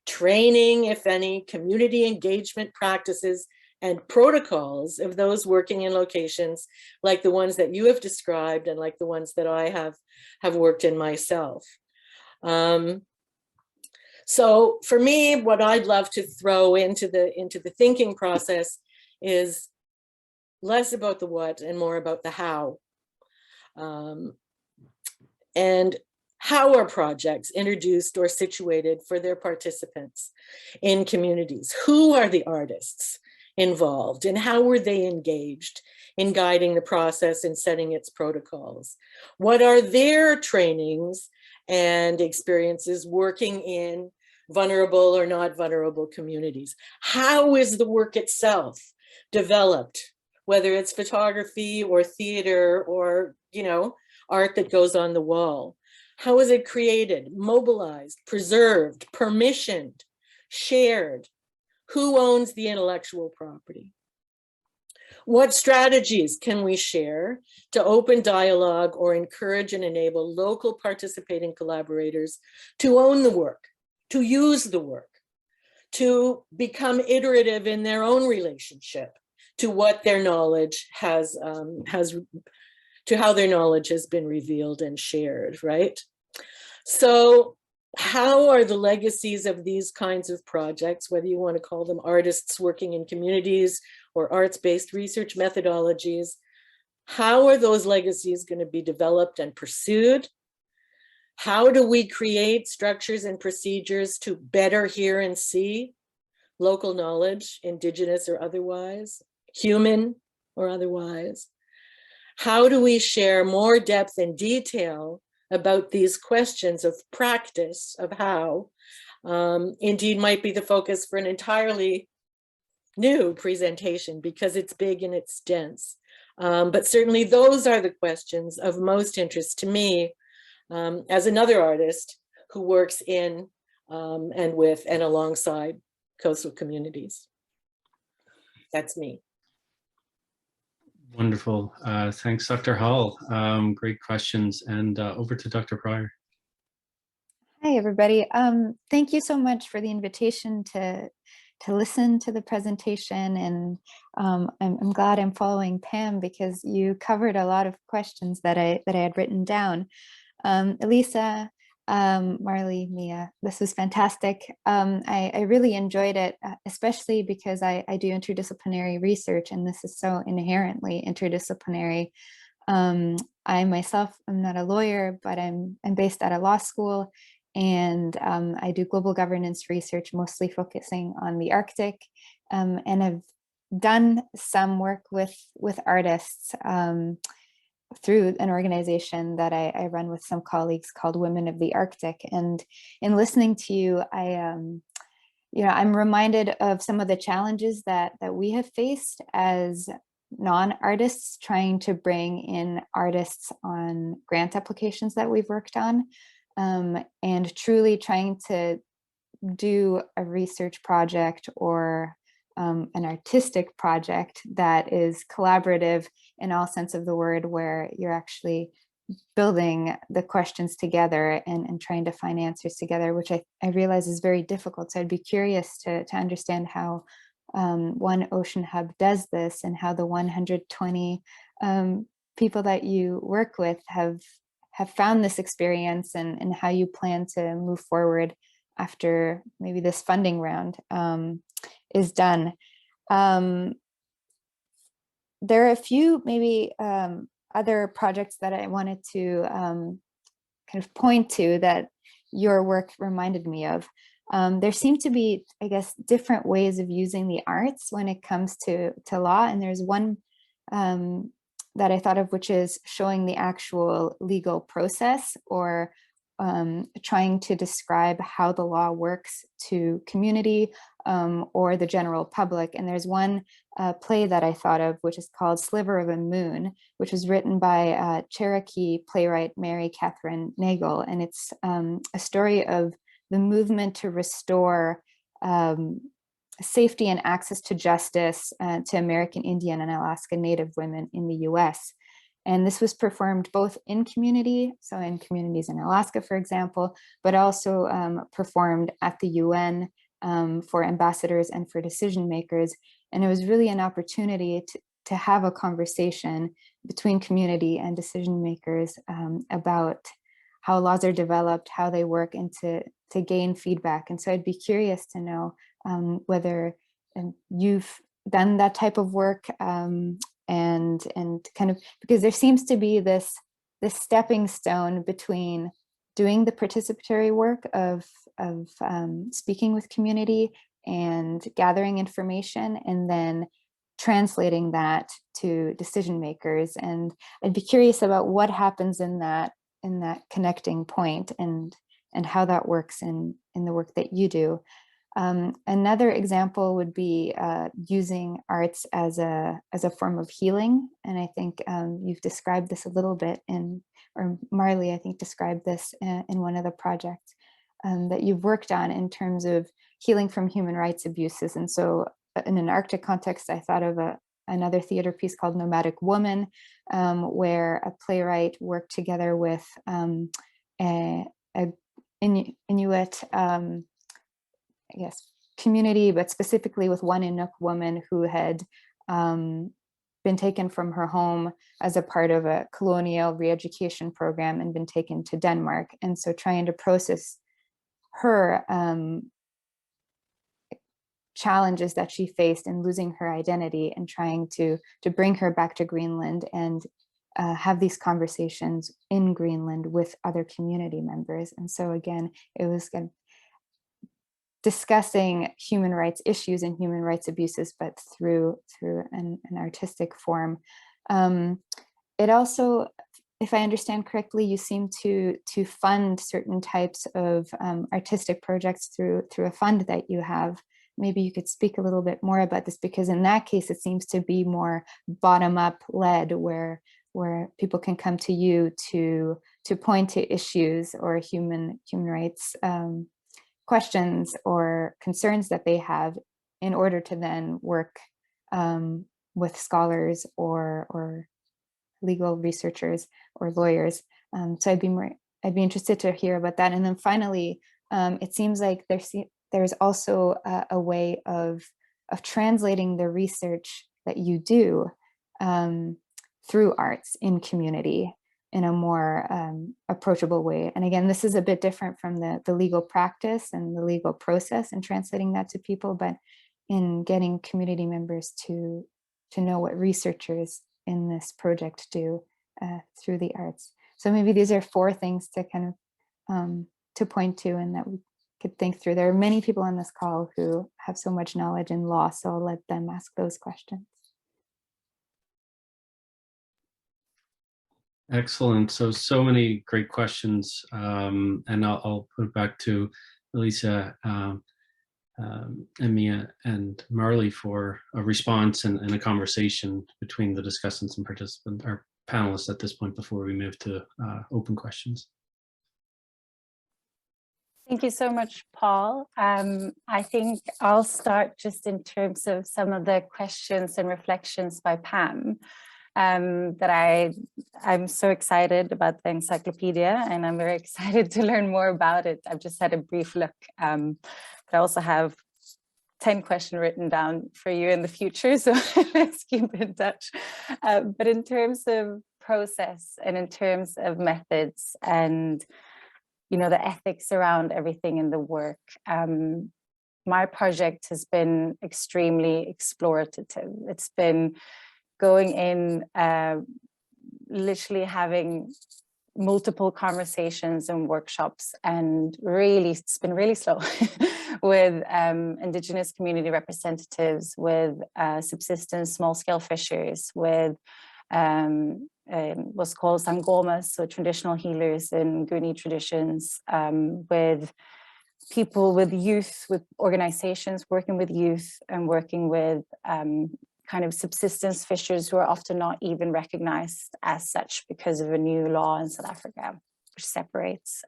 training, if any, community engagement practices and protocols of those working in locations like the ones that you have described and like the ones that I have worked in myself. So for me, what I'd love to throw into the thinking process is less about the what and more about the how. And how are projects introduced or situated for their participants in communities? Who are the artists involved and how were they engaged in guiding the process and setting its protocols? What are their trainings and experiences working in vulnerable or not vulnerable communities? How is the work itself developed, whether it's photography or theater or, art that goes on the wall? How is it created, mobilized, preserved, permissioned, shared? Who owns the intellectual property? What strategies can we share to open dialogue or encourage and enable local participating collaborators to own the work, to use the work, to become iterative in their own relationship to what their knowledge to how their knowledge has been revealed and shared, right? So how are the legacies of these kinds of projects, whether you want to call them artists working in communities or arts-based research methodologies, how are those legacies going to be developed and pursued? How do we create structures and procedures to better hear and see local knowledge, indigenous or otherwise, human or otherwise? How do we share more depth and detail about these questions of practice, of how, indeed might be the focus for an entirely new presentation because it's big and it's dense. But certainly those are the questions of most interest to me as another artist who works in and with and alongside coastal communities. That's me. Wonderful. Thanks, Dr. Hall. Great questions. And over to Dr. Pryor. Hi, everybody. Thank you so much for the invitation to listen to the presentation. And I'm glad I'm following Pam because you covered a lot of questions that I had written down. Elisa, Marley, Mia, this was fantastic. I really enjoyed it, especially because I do interdisciplinary research, and this is so inherently interdisciplinary. I myself am not a lawyer, but I'm based at a law school, and I do global governance research, mostly focusing on the Arctic, and have done some work with artists through an organization that I run with some colleagues called Women of the Arctic. And in listening to you, I'm reminded of some of the challenges that we have faced as non-artists trying to bring in artists on grant applications that we've worked on, and truly trying to do a research project or an artistic project that is collaborative in all sense of the word, where you're actually building the questions together and trying to find answers together, which I realize is very difficult. So I'd be curious to understand how One Ocean Hub does this, and how the 120 people that you work with have found this experience, and how you plan to move forward after maybe this funding round is done. There are a few maybe other projects that I wanted to kind of point to that your work reminded me of. There seem to be, I guess, different ways of using the arts when it comes to law. And there's one that I thought of, which is showing the actual legal process, or trying to describe how the law works to community or the general public. And there's one play that I thought of, which is called Sliver of a Moon, which was written by Cherokee playwright Mary Catherine Nagel. And it's a story of the movement to restore safety and access to justice to American Indian and Alaska Native women in the US. And this was performed both in community, so in communities in Alaska, for example, but also performed at the UN for ambassadors and for decision makers. And it was really an opportunity to have a conversation between community and decision makers about how laws are developed, how they work, and to gain feedback. And so I'd be curious to know whether you've done that type of work, and kind of, because there seems to be this stepping stone between doing the participatory work of speaking with community and gathering information, and then translating that to decision makers. And I'd be curious about what happens in that connecting point, and how that works in the work that you do. Another example would be using arts as a form of healing. And I think you've described this a little bit or Marley, I think, described this in one of the projects that you've worked on in terms of healing from human rights abuses. And so in an Arctic context, I thought of another theater piece called Nomadic Woman, where a playwright worked together with a Inuit, I guess, community, but specifically with one Inuk woman who had been taken from her home as a part of a colonial re-education program and been taken to Denmark. And so trying to process her challenges that she faced in losing her identity, and trying to bring her back to Greenland and have these conversations in Greenland with other community members. And so again, it was kind of discussing human rights issues and human rights abuses, but through an artistic form. It also, if I understand correctly, you seem to fund certain types of artistic projects through a fund that you have. Maybe you could speak a little bit more about this, because in that case, it seems to be more bottom-up led, where people can come to you to point to issues or human rights questions or concerns that they have, in order to then work with scholars or legal researchers or lawyers. So I'd be interested to hear about that. And then finally, it seems like there's also a way of translating the research that you do through arts in community. in a more approachable way. And again, this is a bit different from the legal practice and the legal process and translating that to people, but in getting community members to know what researchers in this project do through the arts. So maybe these are 4 things to kind of to point to and that we could think through. There are many people on this call who have so much knowledge in law, so I'll let them ask those questions. Excellent. So many great questions, and I'll put it back to Elisa, Mia, and Marley for a response and a conversation between the discussants and participants, or panelists at this point before we move to open questions. Thank you so much, Paul. I think I'll start just in terms of some of the questions and reflections by Pam. That I'm so excited about the encyclopedia, and I'm very excited to learn more about it. I've just had a brief look, but I also have 10 questions written down for you in the future, so let's keep in touch. But in terms of process and in terms of methods and, you know, the ethics around everything in the work, my project has been extremely explorative. It's been going in, literally having multiple conversations and workshops, and really, it's been really slow with indigenous community representatives, with subsistence small-scale fishers, with what's called sangomas, so traditional healers in Guni traditions, with people, with youth, with organizations working with youth and working with kind of subsistence fishers who are often not even recognized as such because of a new law in South Africa, which separates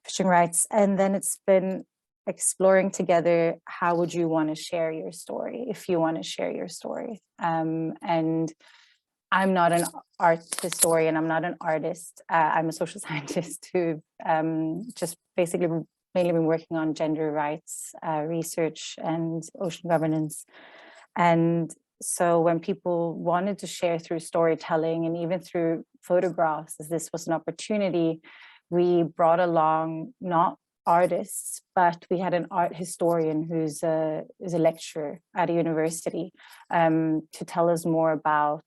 fishing rights. And then it's been exploring together, how would you want to share your story, if you want to share your story. And I'm not an art historian, I'm not an artist, I'm a social scientist who just basically mainly been working on gender rights research and ocean governance. And so when people wanted to share through storytelling and even through photographs, as this was an opportunity, we brought along not artists, but we had an art historian who's a lecturer at a university to tell us more about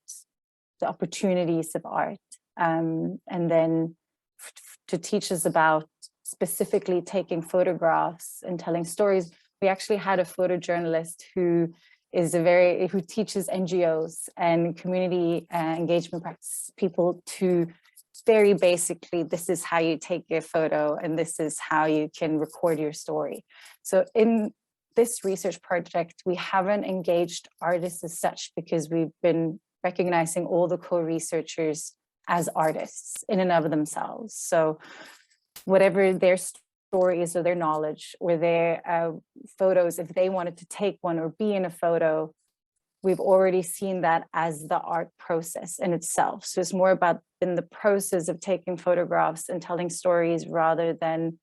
the opportunities of art, and then to teach us about specifically taking photographs and telling stories. We actually had a photojournalist who teaches NGOs and community engagement practice people to very basically, this is how you take your photo and this is how you can record your story. So in this research project, we haven't engaged artists as such because we've been recognizing all the co-researchers as artists in and of themselves. So whatever their stories or their knowledge or their photos, if they wanted to take one or be in a photo, we've already seen that as the art process in itself. So it's more about in the process of taking photographs and telling stories rather than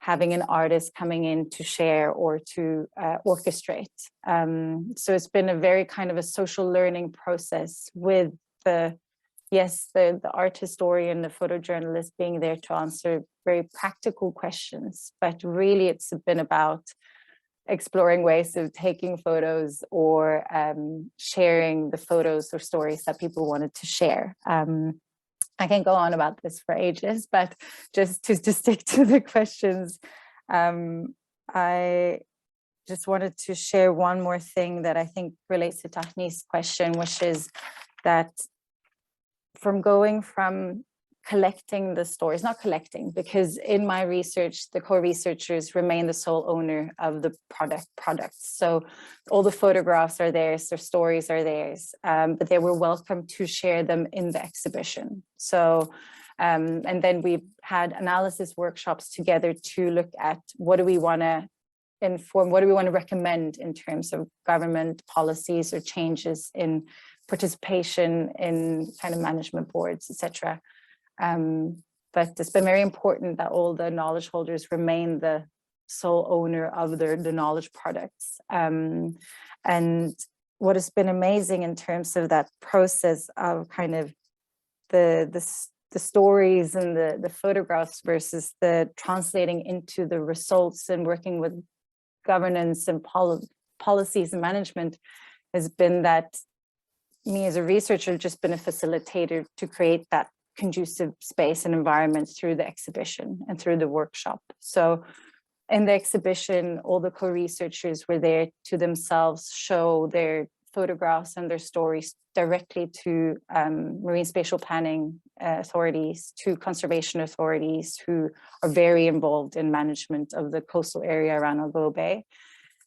having an artist coming in to share or to orchestrate. So it's been a very kind of a social learning process with the art historian, the photojournalist being there to answer very practical questions, but really it's been about exploring ways of taking photos or sharing the photos or stories that people wanted to share. I can go on about this for ages, but just to stick to the questions, I just wanted to share one more thing that I think relates to Tahni's question, which is that from going from collecting the stories, not collecting, because in my research, the co-researchers remain the sole owner of the products. So all the photographs are theirs, their stories are theirs, but they were welcome to share them in the exhibition. So, and then we had analysis workshops together to look at what do we want to inform, what do we want to recommend in terms of government policies or changes in participation in kind of management boards, etc. But it's been very important that all the knowledge holders remain the sole owner of the knowledge products. And what has been amazing in terms of that process of kind of the the stories and the photographs versus the translating into the results and working with governance and policies and management has been that me as a researcher have just been a facilitator to create that conducive space and environment through the exhibition and through the workshop. So in the exhibition, all the co-researchers were there to themselves show their photographs and their stories directly to marine spatial planning authorities, to conservation authorities who are very involved in management of the coastal area around Algoa Bay,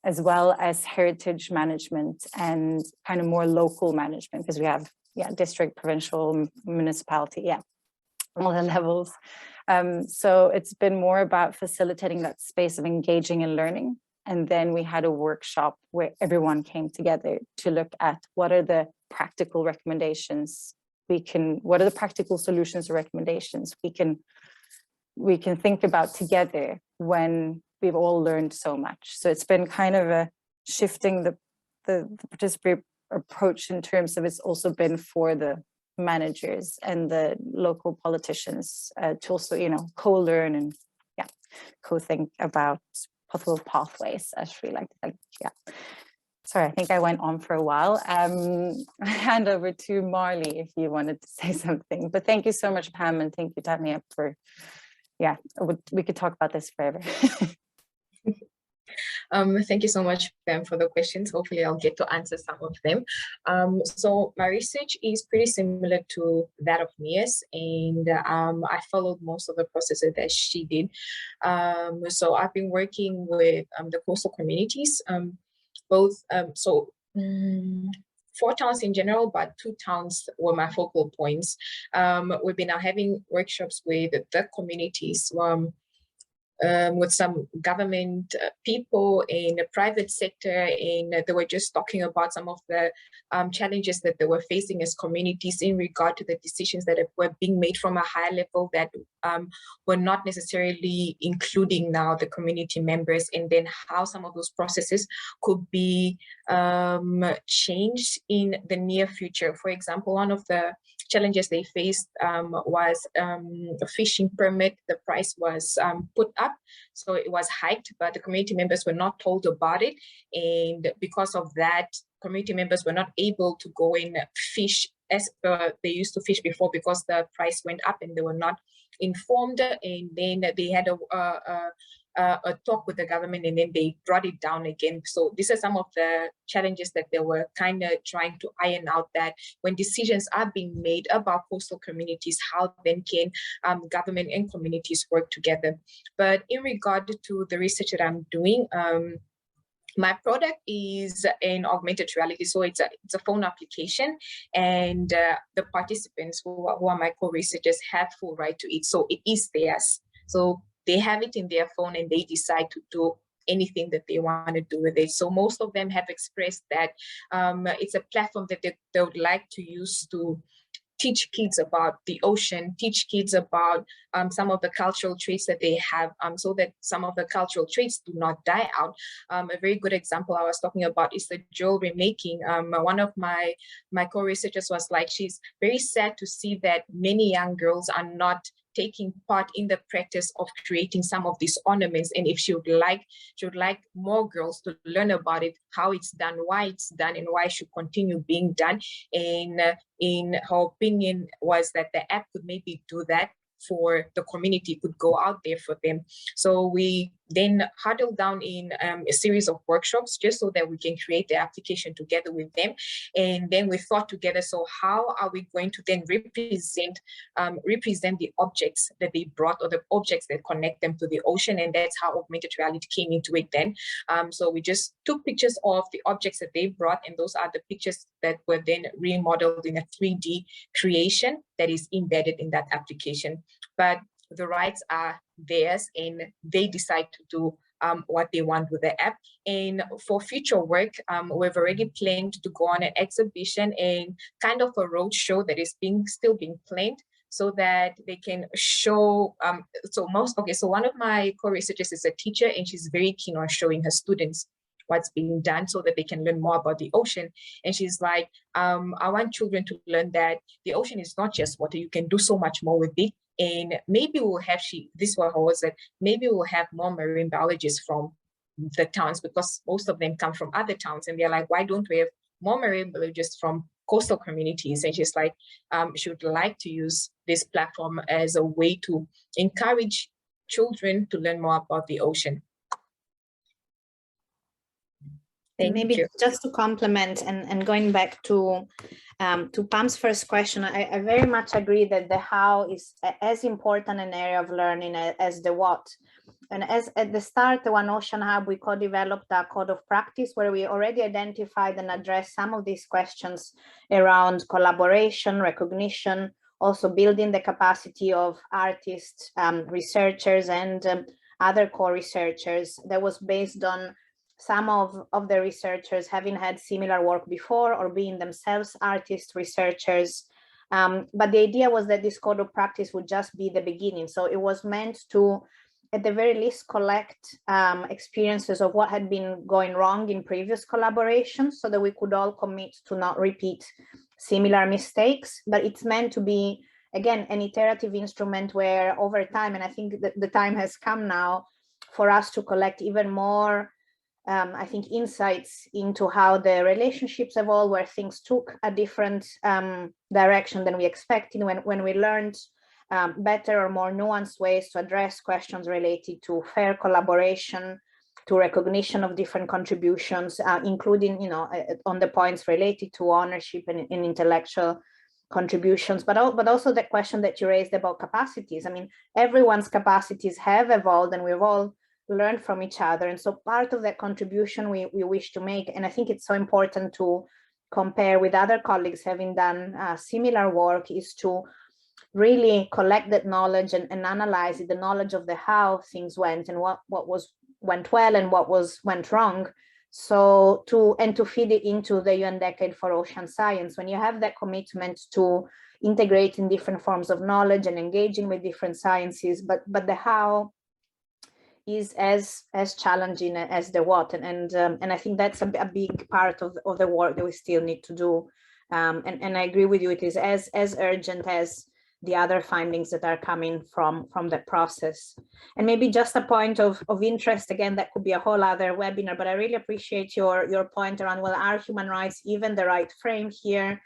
as well as heritage management and kind of more local management, because we have district, provincial, municipality, all the levels. So it's been more about facilitating that space of engaging and learning. And then we had a workshop where everyone came together to look at what are the practical recommendations what are the practical solutions or recommendations we can think about together when we've all learned so much. So it's been kind of a shifting the participatory approach in terms of it's also been for the managers and the local politicians to also, co-learn and co-think about possible pathways, as we like to think. Sorry, I think I went on for a while. I hand over to Marley if you wanted to say something. But thank you so much, Pam, and thank you, Tanya, for, we could talk about this forever. Thank you so much, Pam, for the questions. Hopefully I'll get to answer some of them. So my research is pretty similar to that of Mia's, and I followed most of the processes that she did. So I've been working with the coastal communities, both, 4 towns in general, but 2 towns were my focal points. We've been now having workshops with the communities, with some government people in the private sector, and they were just talking about some of the challenges that they were facing as communities in regard to the decisions that were being made from a higher level that were not necessarily including now the community members, and then how some of those processes could be changed in the near future. For example, one of the challenges they faced was a fishing permit. The price was put up, so it was hiked, but the community members were not told about it, and because of that, community members were not able to go and fish as they used to fish before because the price went up and they were not informed. And then they had a talk with the government, and then they brought it down again. So these are some of the challenges that they were kind of trying to iron out, that when decisions are being made about coastal communities, how then can government and communities work together. But in regard to the research that I'm doing, my product is an augmented reality. So it's a phone application, and the participants who are my co-researchers have full right to it. So it is theirs. So they have it in their phone and they decide to do anything that they want to do with it. So most of them have expressed that it's a platform that they would like to use to teach kids about the ocean, teach kids about some of the cultural traits that they have, so that some of the cultural traits do not die out. A very good example I was talking about is the jewelry making. One of my co-researchers was like, she's very sad to see that many young girls are not taking part in the practice of creating some of these ornaments, and if she would like more girls to learn about it, how it's done, why it's done, and why it should continue being done. And in her opinion was that the app could maybe do that for the community, could go out there for them. So we then huddled down in a series of workshops just so that we can create the application together with them. And then we thought together, so how are we going to then represent the objects that they brought, or the objects that connect them to the ocean? And that's how augmented reality came into it then. So we just took pictures of the objects that they brought, and those are the pictures that were then remodeled in a 3D creation that is embedded in that application. But the rights are theirs, and they decide to do what they want with the app. And for future work, we've already planned to go on an exhibition and kind of a road show that is still being planned, so that they can show. So one of my co-researchers is a teacher, and she's very keen on showing her students what's being done so that they can learn more about the ocean. And she's like, I want children to learn that the ocean is not just water, you can do so much more with it. And maybe we'll have, this was her words, that maybe we'll have more marine biologists from the towns, because most of them come from other towns, and they're like, why don't we have more marine biologists from coastal communities? And she's like, she would like to use this platform as a way to encourage children to learn more about the ocean. And maybe just to complement and going back to Pam's first question, I very much agree that the how is as important an area of learning as the what. And as at the start, the One Ocean Hub, we co-developed a code of practice where we already identified and addressed some of these questions around collaboration, recognition, also building the capacity of artists, researchers, and other co-researchers. That was based on some of the researchers having had similar work before or being themselves artists, researchers. But the idea was that this code of practice would just be the beginning. So it was meant to, at the very least, collect experiences of what had been going wrong in previous collaborations so that we could all commit to not repeat similar mistakes. But it's meant to be, again, an iterative instrument where over time, and I think that the time has come now for us to collect even more, I think, insights into how the relationships evolved, where things took a different direction than we expected, when we learned better or more nuanced ways to address questions related to fair collaboration, to recognition of different contributions, including, on the points related to ownership and intellectual contributions, but also the question that you raised about capacities. I mean, everyone's capacities have evolved, and we've all learned from each other. And so part of that contribution we wish to make, and I think it's so important to compare with other colleagues having done similar work, is to really collect that knowledge and analyze it, the knowledge of the how things went and what went well and what went wrong. So to feed it into the UN Decade for Ocean Science. When you have that commitment to integrating different forms of knowledge and engaging with different sciences, but the how is as challenging as the what, and I think that's a big part of the work that we still need to do. And I agree with you, it is as urgent as the other findings that are coming from the process. And maybe just a point of interest, again, that could be a whole other webinar, but I really appreciate your point around, well, are human rights even the right frame here?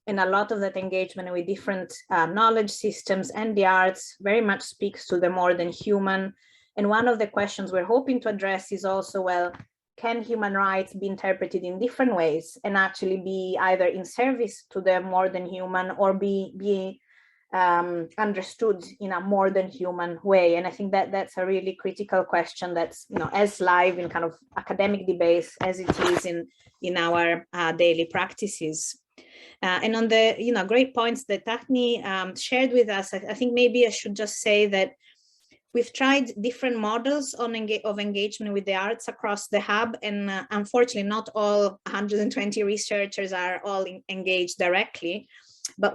And a lot of that engagement with different knowledge systems and the arts very much speaks to the more than human. And one of the questions we're hoping to address is also, well, can human rights be interpreted in different ways and actually be either in service to the more than human or be understood in a more than human way? And I think that that's a really critical question that's as live in kind of academic debates as it is in our daily practices. And on the great points that Daphne shared with us, I think maybe I should just say that we've tried different models of engagement with the arts across the hub, and unfortunately not all 120 researchers are all engaged directly. But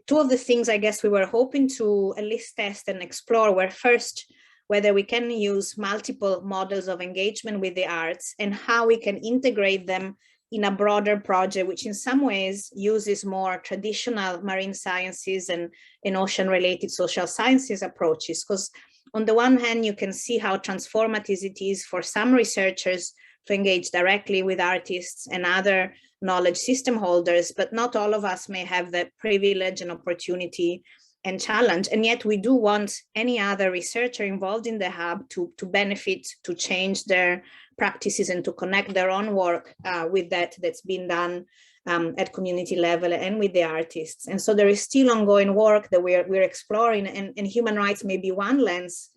two of the things I guess we were hoping to at least test and explore were, first, whether we can use multiple models of engagement with the arts and how we can integrate them in a broader project, which in some ways uses more traditional marine sciences and ocean-related social sciences approaches. Because on the one hand, you can see how transformative it is for some researchers to engage directly with artists and other knowledge system holders, but not all of us may have the privilege and opportunity and challenge. And yet we do want any other researcher involved in the hub to benefit, to change their practices and to connect their own work with that's been done at community level and with the artists. And so there is still ongoing work that we're exploring, and human rights may be one lens,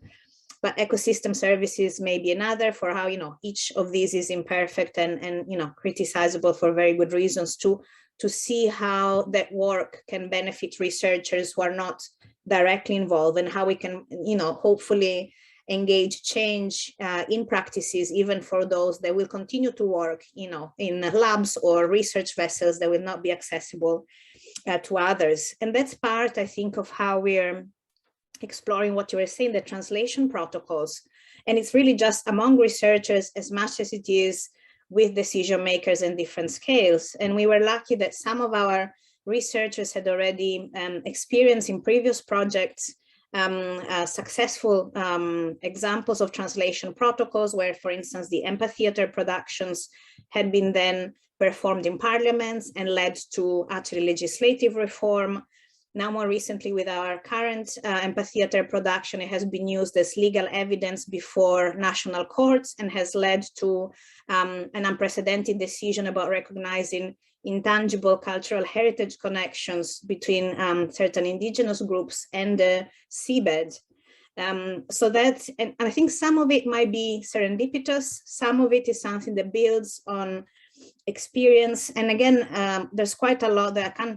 but ecosystem services may be another, for how each of these is imperfect and criticizable for very good reasons, to see how that work can benefit researchers who are not directly involved, and how we can hopefully engage change in practices, even for those that will continue to work in labs or research vessels that will not be accessible to others. And that's part, I think, of how we're exploring what you were saying, the translation protocols. And it's really just among researchers as much as it is with decision makers in different scales. And we were lucky that some of our researchers had already experienced in previous projects successful examples of translation protocols where, for instance, the Empath Theater productions had been then performed in parliaments and led to actually legislative reform. Now, more recently, with our current Empath Theater production, it has been used as legal evidence before national courts and has led to an unprecedented decision about recognizing intangible cultural heritage connections between certain indigenous groups and the seabed. So that, and I think some of it might be serendipitous, some of it is something that builds on experience. And again, there's quite a lot that I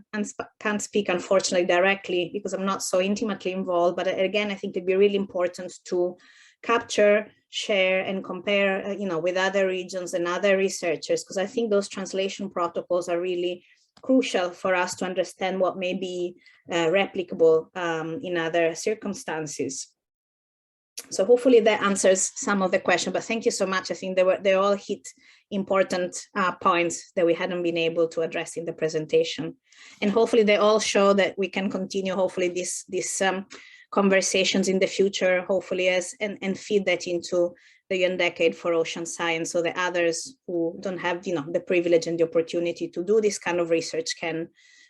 can't speak, unfortunately, directly because I'm not so intimately involved. But again, I think it'd be really important to capture, share, and compare, with other regions and other researchers, because I think those translation protocols are really crucial for us to understand what may be replicable in other circumstances. So hopefully that answers some of the question, but thank you so much. I think they all hit important points that we hadn't been able to address in the presentation. And hopefully they all show that we can continue, hopefully, these conversations in the future, hopefully, and feed that into the Young Decade for Ocean Science, so that others who don't have the privilege and the opportunity to do this kind of research can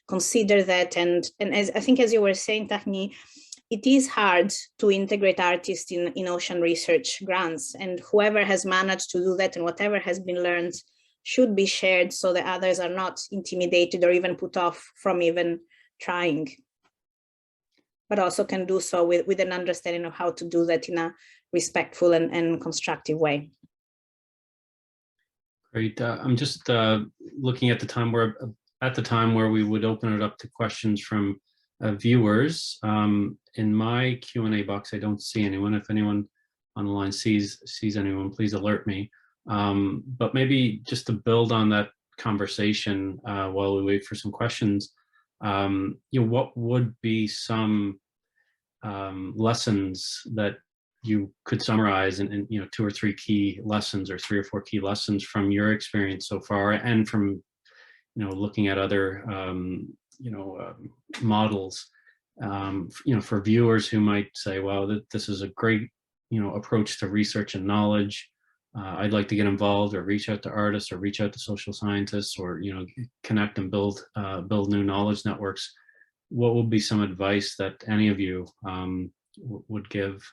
consider that. And as I think, as you were saying, Tahni, it is hard to integrate artists in ocean research grants, and whoever has managed to do that and whatever has been learned should be shared so that others are not intimidated or even put off from even trying, but also can do so with an understanding of how to do that in a respectful and constructive way. Great. I'm just looking at the time where we would open it up to questions from viewers. In my Q&A box, I don't see anyone. If anyone on the line sees anyone, please alert me. But maybe just to build on that conversation while we wait for some questions, what would be some lessons that you could summarize in 2 or 3 key lessons, or 3 or 4 key lessons from your experience so far, and from looking at other models, for viewers who might say, well, this is a great approach to research and knowledge. I'd like to get involved, or reach out to artists, or reach out to social scientists, or connect and build new knowledge networks. What would be some advice that any of you would give?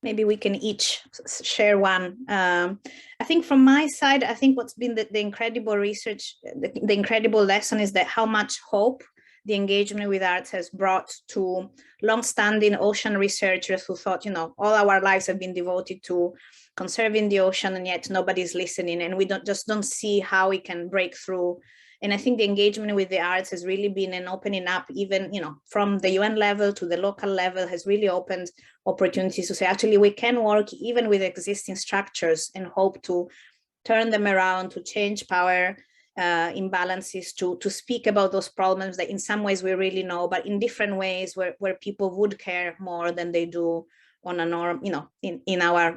Maybe we can each share one. I think from my side, I think what's been the incredible research, the incredible lesson is that how much hope the engagement with arts has brought to long-standing ocean researchers who thought, all our lives have been devoted to conserving the ocean, and yet nobody's listening, and we don't see how we can break through. And I think the engagement with the arts has really been an opening up, even from the UN level to the local level, has really opened opportunities to say, actually, we can work even with existing structures and hope to turn them around, to change power imbalances, to speak about those problems that in some ways we really know, but in different ways where people would care more than they do on a norm, in our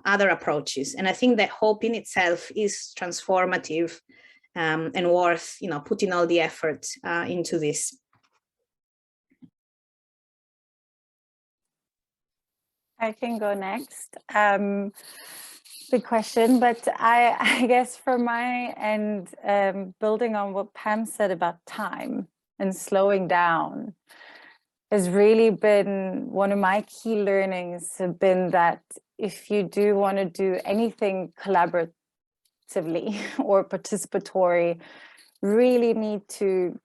other approaches. And I think that hope in itself is transformative and worth, putting all the effort into this. I can go next. Big question, but I guess for my end, building on what Pam said about time and slowing down has really been one of my key learnings, have been that if you do want to do anything collaboratively or participatory, really need to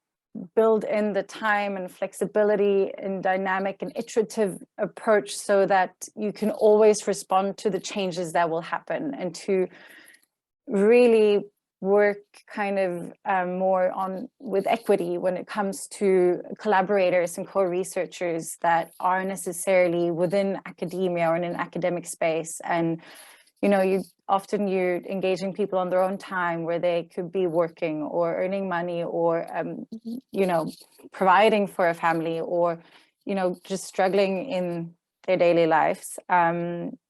build in the time and flexibility and dynamic and iterative approach so that you can always respond to the changes that will happen, and to really work kind of more with equity when it comes to collaborators and co-researchers that are necessarily within academia or in an academic space. And you're engaging people on their own time, where they could be working or earning money, or providing for a family, or just struggling in their daily lives.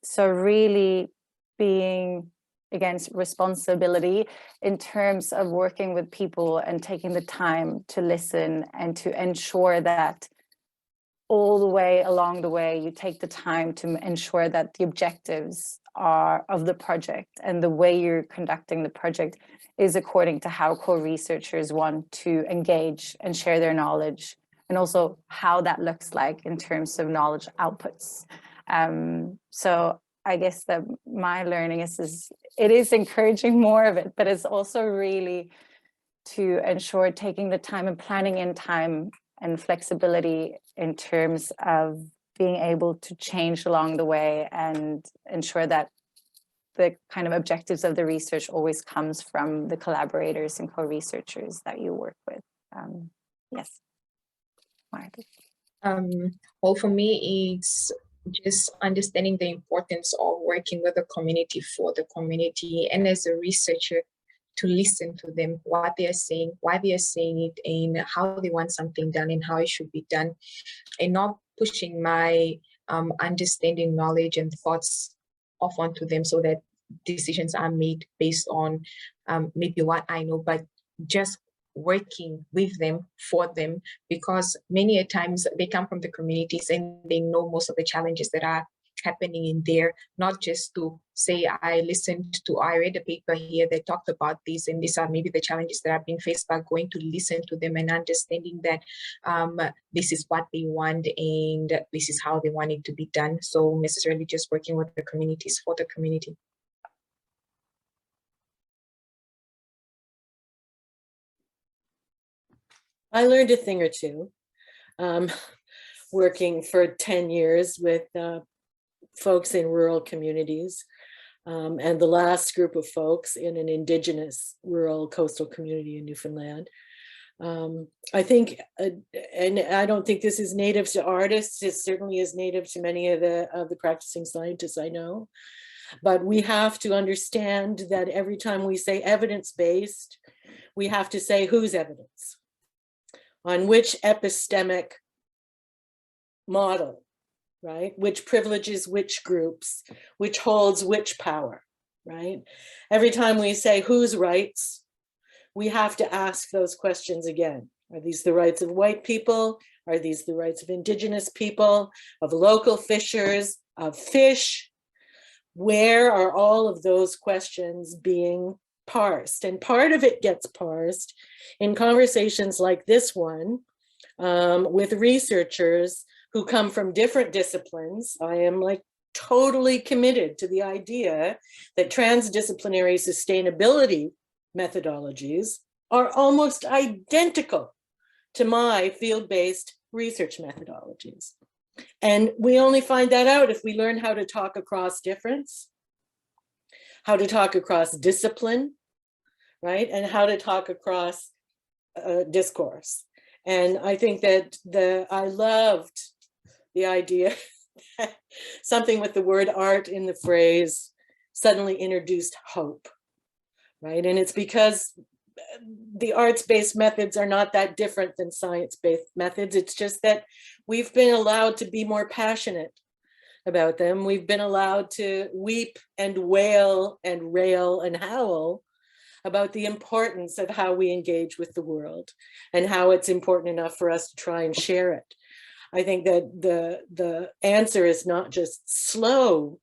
So really being against responsibility in terms of working with people and taking the time to listen and to ensure that all the way along the way, you take the time to ensure that the objectives are of the project and the way you're conducting the project is according to how co-researchers want to engage and share their knowledge, and also how that looks like in terms of knowledge outputs. So I guess that my learning is it is encouraging more of it, but it's also really to ensure taking the time and planning in time and flexibility in terms of being able to change along the way and ensure that the kind of objectives of the research always comes from the collaborators and co-researchers that you work with. Yes. Margaret. Well, for me, it's just understanding the importance of working with the community for the community, and as a researcher, to listen to them, what they are saying, why they are saying it, and how they want something done and how it should be done, and not pushing my understanding, knowledge, and thoughts off onto them so that decisions are made based on maybe what I know, but just working with them, for them, because many a times they come from the communities and they know most of the challenges that are happening in there, not just to say, I read a paper here that talked about this, and these are maybe the challenges that are being faced, by going to listen to them and understanding that this is what they want and this is how they want it to be done. So necessarily just working with the communities for the community. I learned a thing or two working for 10 years with folks in rural communities, and the last group of folks in an indigenous rural coastal community in Newfoundland. I think, and I don't think this is native to artists, it certainly is native to many of the practicing scientists I know, but we have to understand that every time we say evidence-based, we have to say whose evidence, on which epistemic model, right? Which privileges which groups, which holds which power, right? Every time we say whose rights, we have to ask those questions again. Are these the rights of white people? Are these the rights of indigenous people, of local fishers, of fish? Where are all of those questions being parsed? And part of it gets parsed in conversations like this one with researchers who come from different disciplines. I am like totally committed to the idea that transdisciplinary sustainability methodologies are almost identical to my field-based research methodologies. And we only find that out if we learn how to talk across difference, how to talk across discipline, right? And how to talk across discourse. And I think that I loved the idea that something with the word art in the phrase suddenly introduced hope, right? And it's because the arts-based methods are not that different than science-based methods. It's just that we've been allowed to be more passionate about them. We've been allowed to weep and wail and rail and howl about the importance of how we engage with the world and how it's important enough for us to try and share it. I think that the answer is not just slow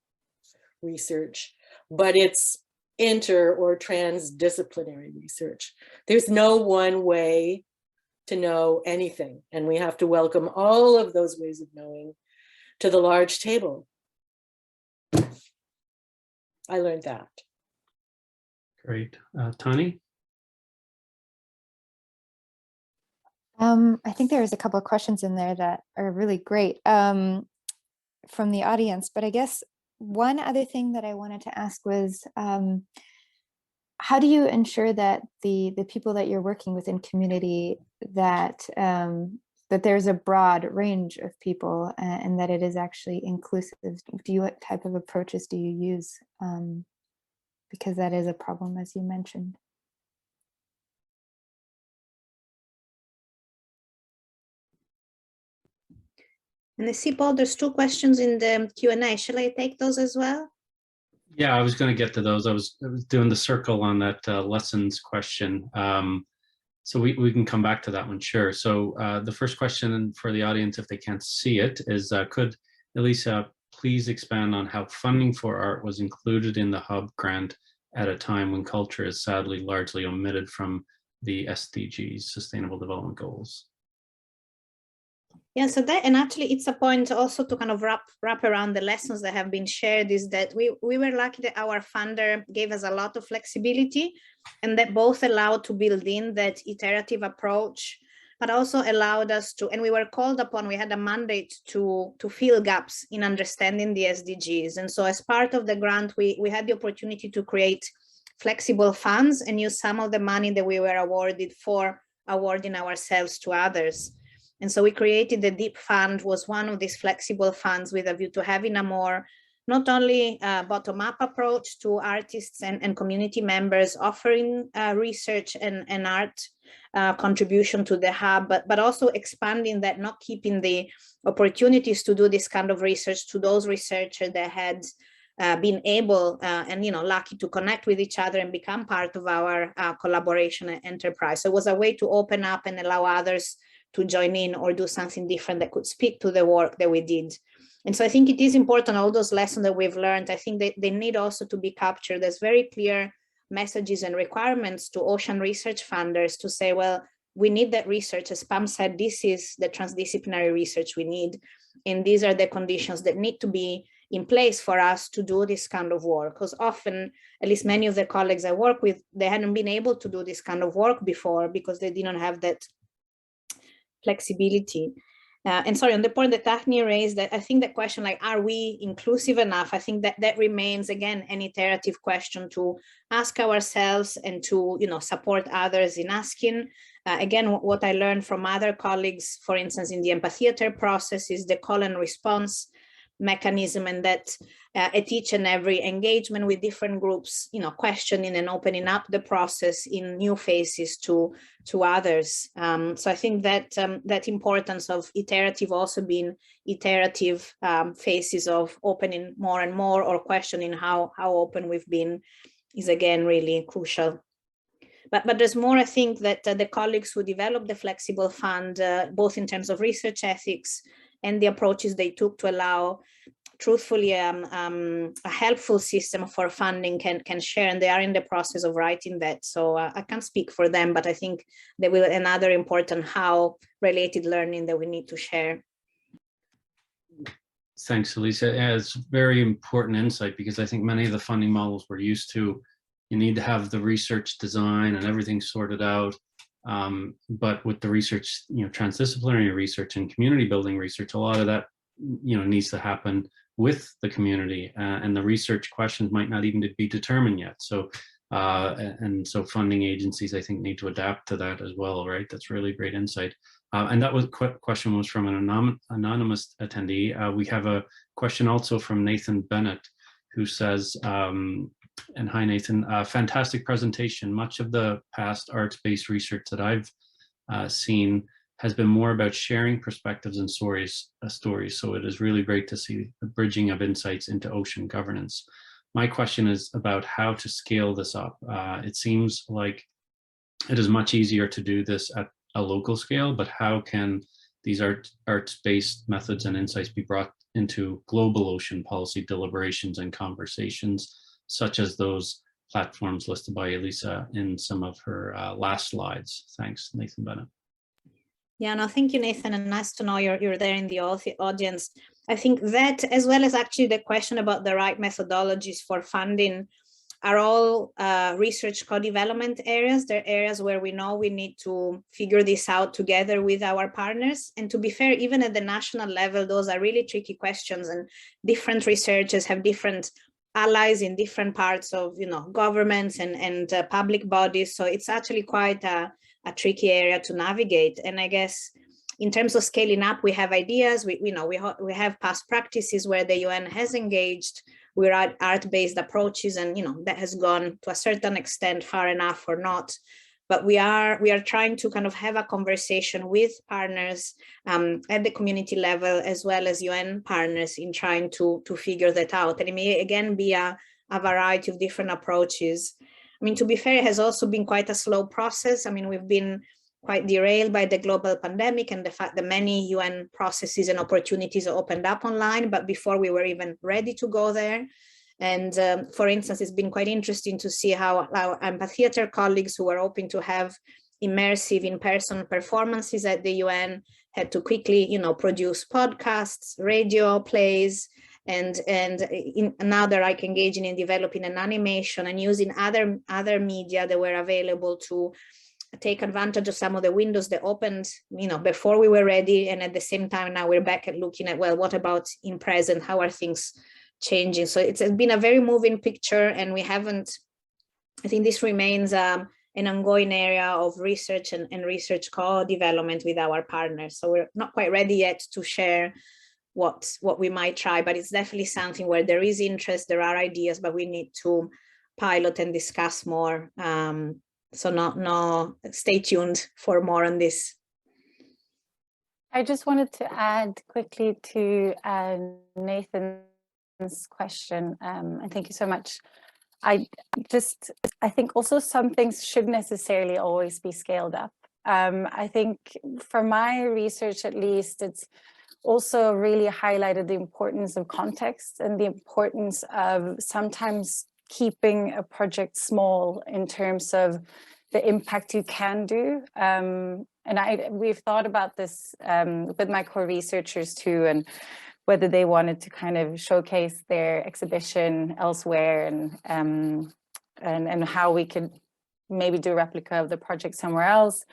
research, but it's inter or transdisciplinary research. There's no one way to know anything, and we have to welcome all of those ways of knowing to the large table. I learned that. Great. Tani? I think there's a couple of questions in there that are really great from the audience, but I guess one other thing that I wanted to ask was, how do you ensure that the people that you're working with in community, that that there's a broad range of people and that it is actually inclusive? What type of approaches do you use? Because that is a problem, as you mentioned. And I see, Paul, there's two questions in the Q&A. Shall I take those as well? Yeah, I was going to get to those. I was doing the circle on that lessons question. So we can come back to that one, sure. So the first question for the audience, if they can't see it, is could Elisa please expand on how funding for art was included in the Hub grant at a time when culture is sadly largely omitted from the SDGs, Sustainable Development Goals? Yeah, so that, and actually it's a point also to kind of wrap around the lessons that have been shared, is that we were lucky that our funder gave us a lot of flexibility, and that both allowed to build in that iterative approach, but also allowed us to, and we were called upon, we had a mandate to fill gaps in understanding the SDGs. And so as part of the grant, we had the opportunity to create flexible funds and use some of the money that we were awarded for awarding ourselves to others. And so we created the DEEP Fund, was one of these flexible funds with a view to having a more, not only bottom-up approach to artists and community members offering research and art contribution to the Hub, but also expanding that, not keeping the opportunities to do this kind of research to those researchers that had been able and lucky to connect with each other and become part of our collaboration and enterprise. So it was a way to open up and allow others to join in or do something different that could speak to the work that we did. And so I think it is important, all those lessons that we've learned, I think they need also to be captured. There's very clear messages and requirements to ocean research funders to say, well, we need that research. As Pam said, this is the transdisciplinary research we need. And these are the conditions that need to be in place for us to do this kind of work. Because often, at least many of the colleagues I work with, they hadn't been able to do this kind of work before because they didn't have that flexibility. And sorry, on the point that Daphne raised, that I think that question, like, are we inclusive enough? I think that remains, again, an iterative question to ask ourselves and to, support others in asking. Again, what I learned from other colleagues, for instance, in the Empath Theater process, is the call and response mechanism, and that at each and every engagement with different groups, questioning and opening up the process in new phases to others. So I think that that importance of iterative also being iterative phases of opening more and more or questioning how open we've been is, again, really crucial. But there's more, I think, that the colleagues who developed the Flexible Fund, both in terms of research ethics and the approaches they took to allow truthfully a helpful system for funding can share, and they are in the process of writing that. So I can't speak for them, but I think there will another important how related learning that we need to share. Thanks, Elisa. Yeah, it's very important insight, because I think many of the funding models we're used to, you need to have the research design and everything sorted out. But with the research, transdisciplinary research and community building research, a lot of that, needs to happen with the community, and the research questions might not even be determined yet. So, and so funding agencies, I think, need to adapt to that as well, right? That's really great insight. And that was question was from an anonymous attendee. We have a question also from Nathan Bennett, who says, and hi, Nathan, fantastic presentation. Much of the past arts-based research that I've seen has been more about sharing perspectives and stories. So it is really great to see the bridging of insights into ocean governance. My question is about how to scale this up. It seems like it is much easier to do this at a local scale, but how can these arts-based methods and insights be brought into global ocean policy deliberations and conversations, such as those platforms listed by Elisa in some of her last slides? Thanks, Nathan Bennett. Yeah, no, thank you, Nathan, and nice to know you're there in the audience. I think that, as well as actually the question about the right methodologies for funding, are all research co-development areas. They're areas where we know we need to figure this out together with our partners. And to be fair, even at the national level, those are really tricky questions, and different researchers have different allies in different parts of governments and public bodies. So it's actually quite a tricky area to navigate. And I guess in terms of scaling up, we have ideas. We have past practices where the UN has engaged with art-based approaches, and that has gone to a certain extent far enough or not. But we are trying to kind of have a conversation with partners at the community level, as well as UN partners, in trying to figure that out. And it may again be a a variety of different approaches. I mean, to be fair, it has also been quite a slow process. I mean, we've been quite derailed by the global pandemic and the fact that many UN processes and opportunities opened up online, but before we were even ready to go there. And for instance, it's been quite interesting to see how our Empath Theater colleagues who were hoping to have immersive in-person performances at the UN had to quickly, produce podcasts, radio plays, and now they're like engaging in developing an animation and using other media that were available to take advantage of some of the windows that opened, before we were ready. And at the same time, now we're back at looking at, well, what about in present? How are things changing? So it's been a very moving picture, and I think this remains an ongoing area of research and research co-development with our partners. So we're not quite ready yet to share what we might try, but it's definitely something where there is interest, there are ideas, but we need to pilot and discuss more. So stay tuned for more on this. I just wanted to add quickly to Nathan's question, and thank you so much. I think also some things shouldn't necessarily always be scaled up. I think for my research, at least, it's also really highlighted the importance of context and the importance of sometimes keeping a project small in terms of the impact you can do. And we've thought about this with my co-researchers too, and whether they wanted to kind of showcase their exhibition elsewhere, and how we could maybe do a replica of the project somewhere else.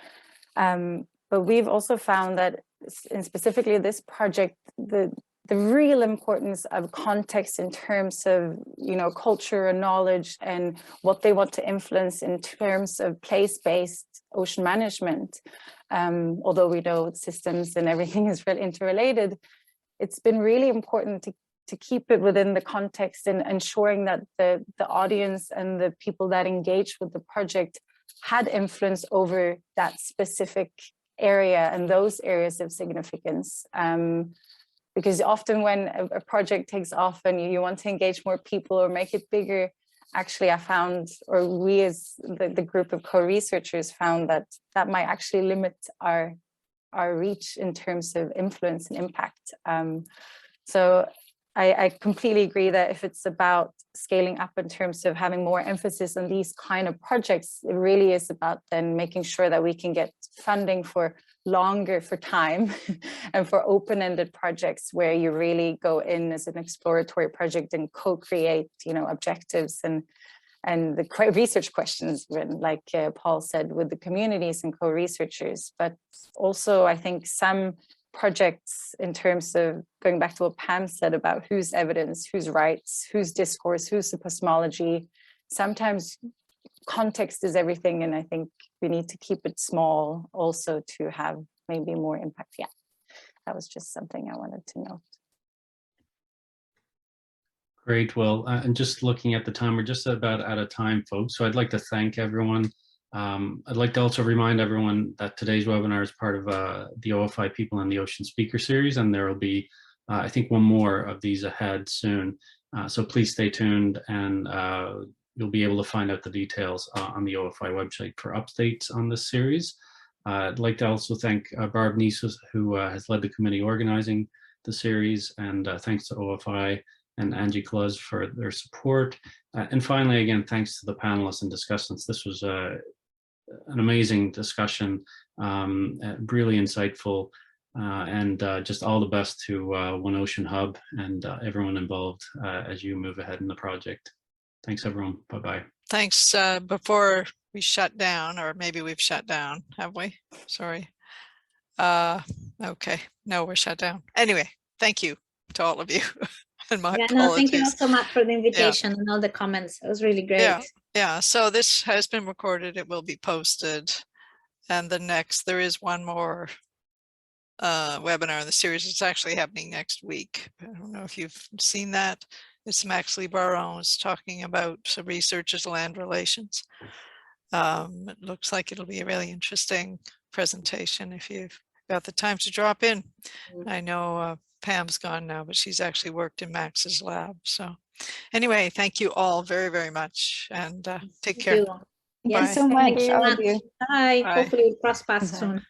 But we've also found that, and specifically this project, the real importance of context in terms of, culture and knowledge and what they want to influence in terms of place-based ocean management. Although we know systems and everything is really interrelated, it's been really important to keep it within the context and ensuring that the audience and the people that engage with the project had influence over that specific area and those areas of significance. Because often when a project takes off and you want to engage more people or make it bigger, actually I found, or we as the group of co-researchers found that might actually limit our reach in terms of influence and impact. So I completely agree that if it's about scaling up in terms of having more emphasis on these kind of projects, it really is about then making sure that we can get funding for longer for time and for open-ended projects where you really go in as an exploratory project and co-create, objectives and the research questions, like Paul said, with the communities and co-researchers. But also I think some projects, in terms of going back to what Pam said about whose evidence, whose rights, whose discourse, whose epistemology, sometimes context is everything, and I think we need to keep it small also to have maybe more impact. Yeah, that was just something I wanted to note. Great. Well, and just looking at the time, we're just about out of time, folks. So I'd like to thank everyone. I'd like to also remind everyone that today's webinar is part of the OFI People in the Ocean speaker series, and there will be, I think, one more of these ahead soon. So please stay tuned, and you'll be able to find out the details on the OFI website for updates on this series. I'd like to also thank Barb Niesus, who has led the committee organizing the series, and thanks to OFI and Angie Kluz for their support. And finally, again, thanks to the panelists and discussants. This was an amazing discussion, really insightful, and just all the best to One Ocean Hub and everyone involved as you move ahead in the project. Thanks, everyone. Bye-bye. Thanks. Before we shut down, or maybe we've shut down, have we? Sorry. Okay. No, we're shut down. Anyway, thank you to all of you. And my apologies. No, thank you all so much for the invitation and all the comments. It was really great. Yeah. So this has been recorded. It will be posted. And there is one more webinar in the series. It's actually happening next week. I don't know if you've seen that. It's Max Lee Barron's talking about researchers' land relations. It looks like it'll be a really interesting presentation if you've got the time to drop in. I know Pam's gone now, but she's actually worked in Max's lab. So anyway, thank you all very, very much, and take Thank care. you. Thank you Bye. so Thank much, you. all of you. Bye. Bye. Hopefully we'll cross paths Bye. soon.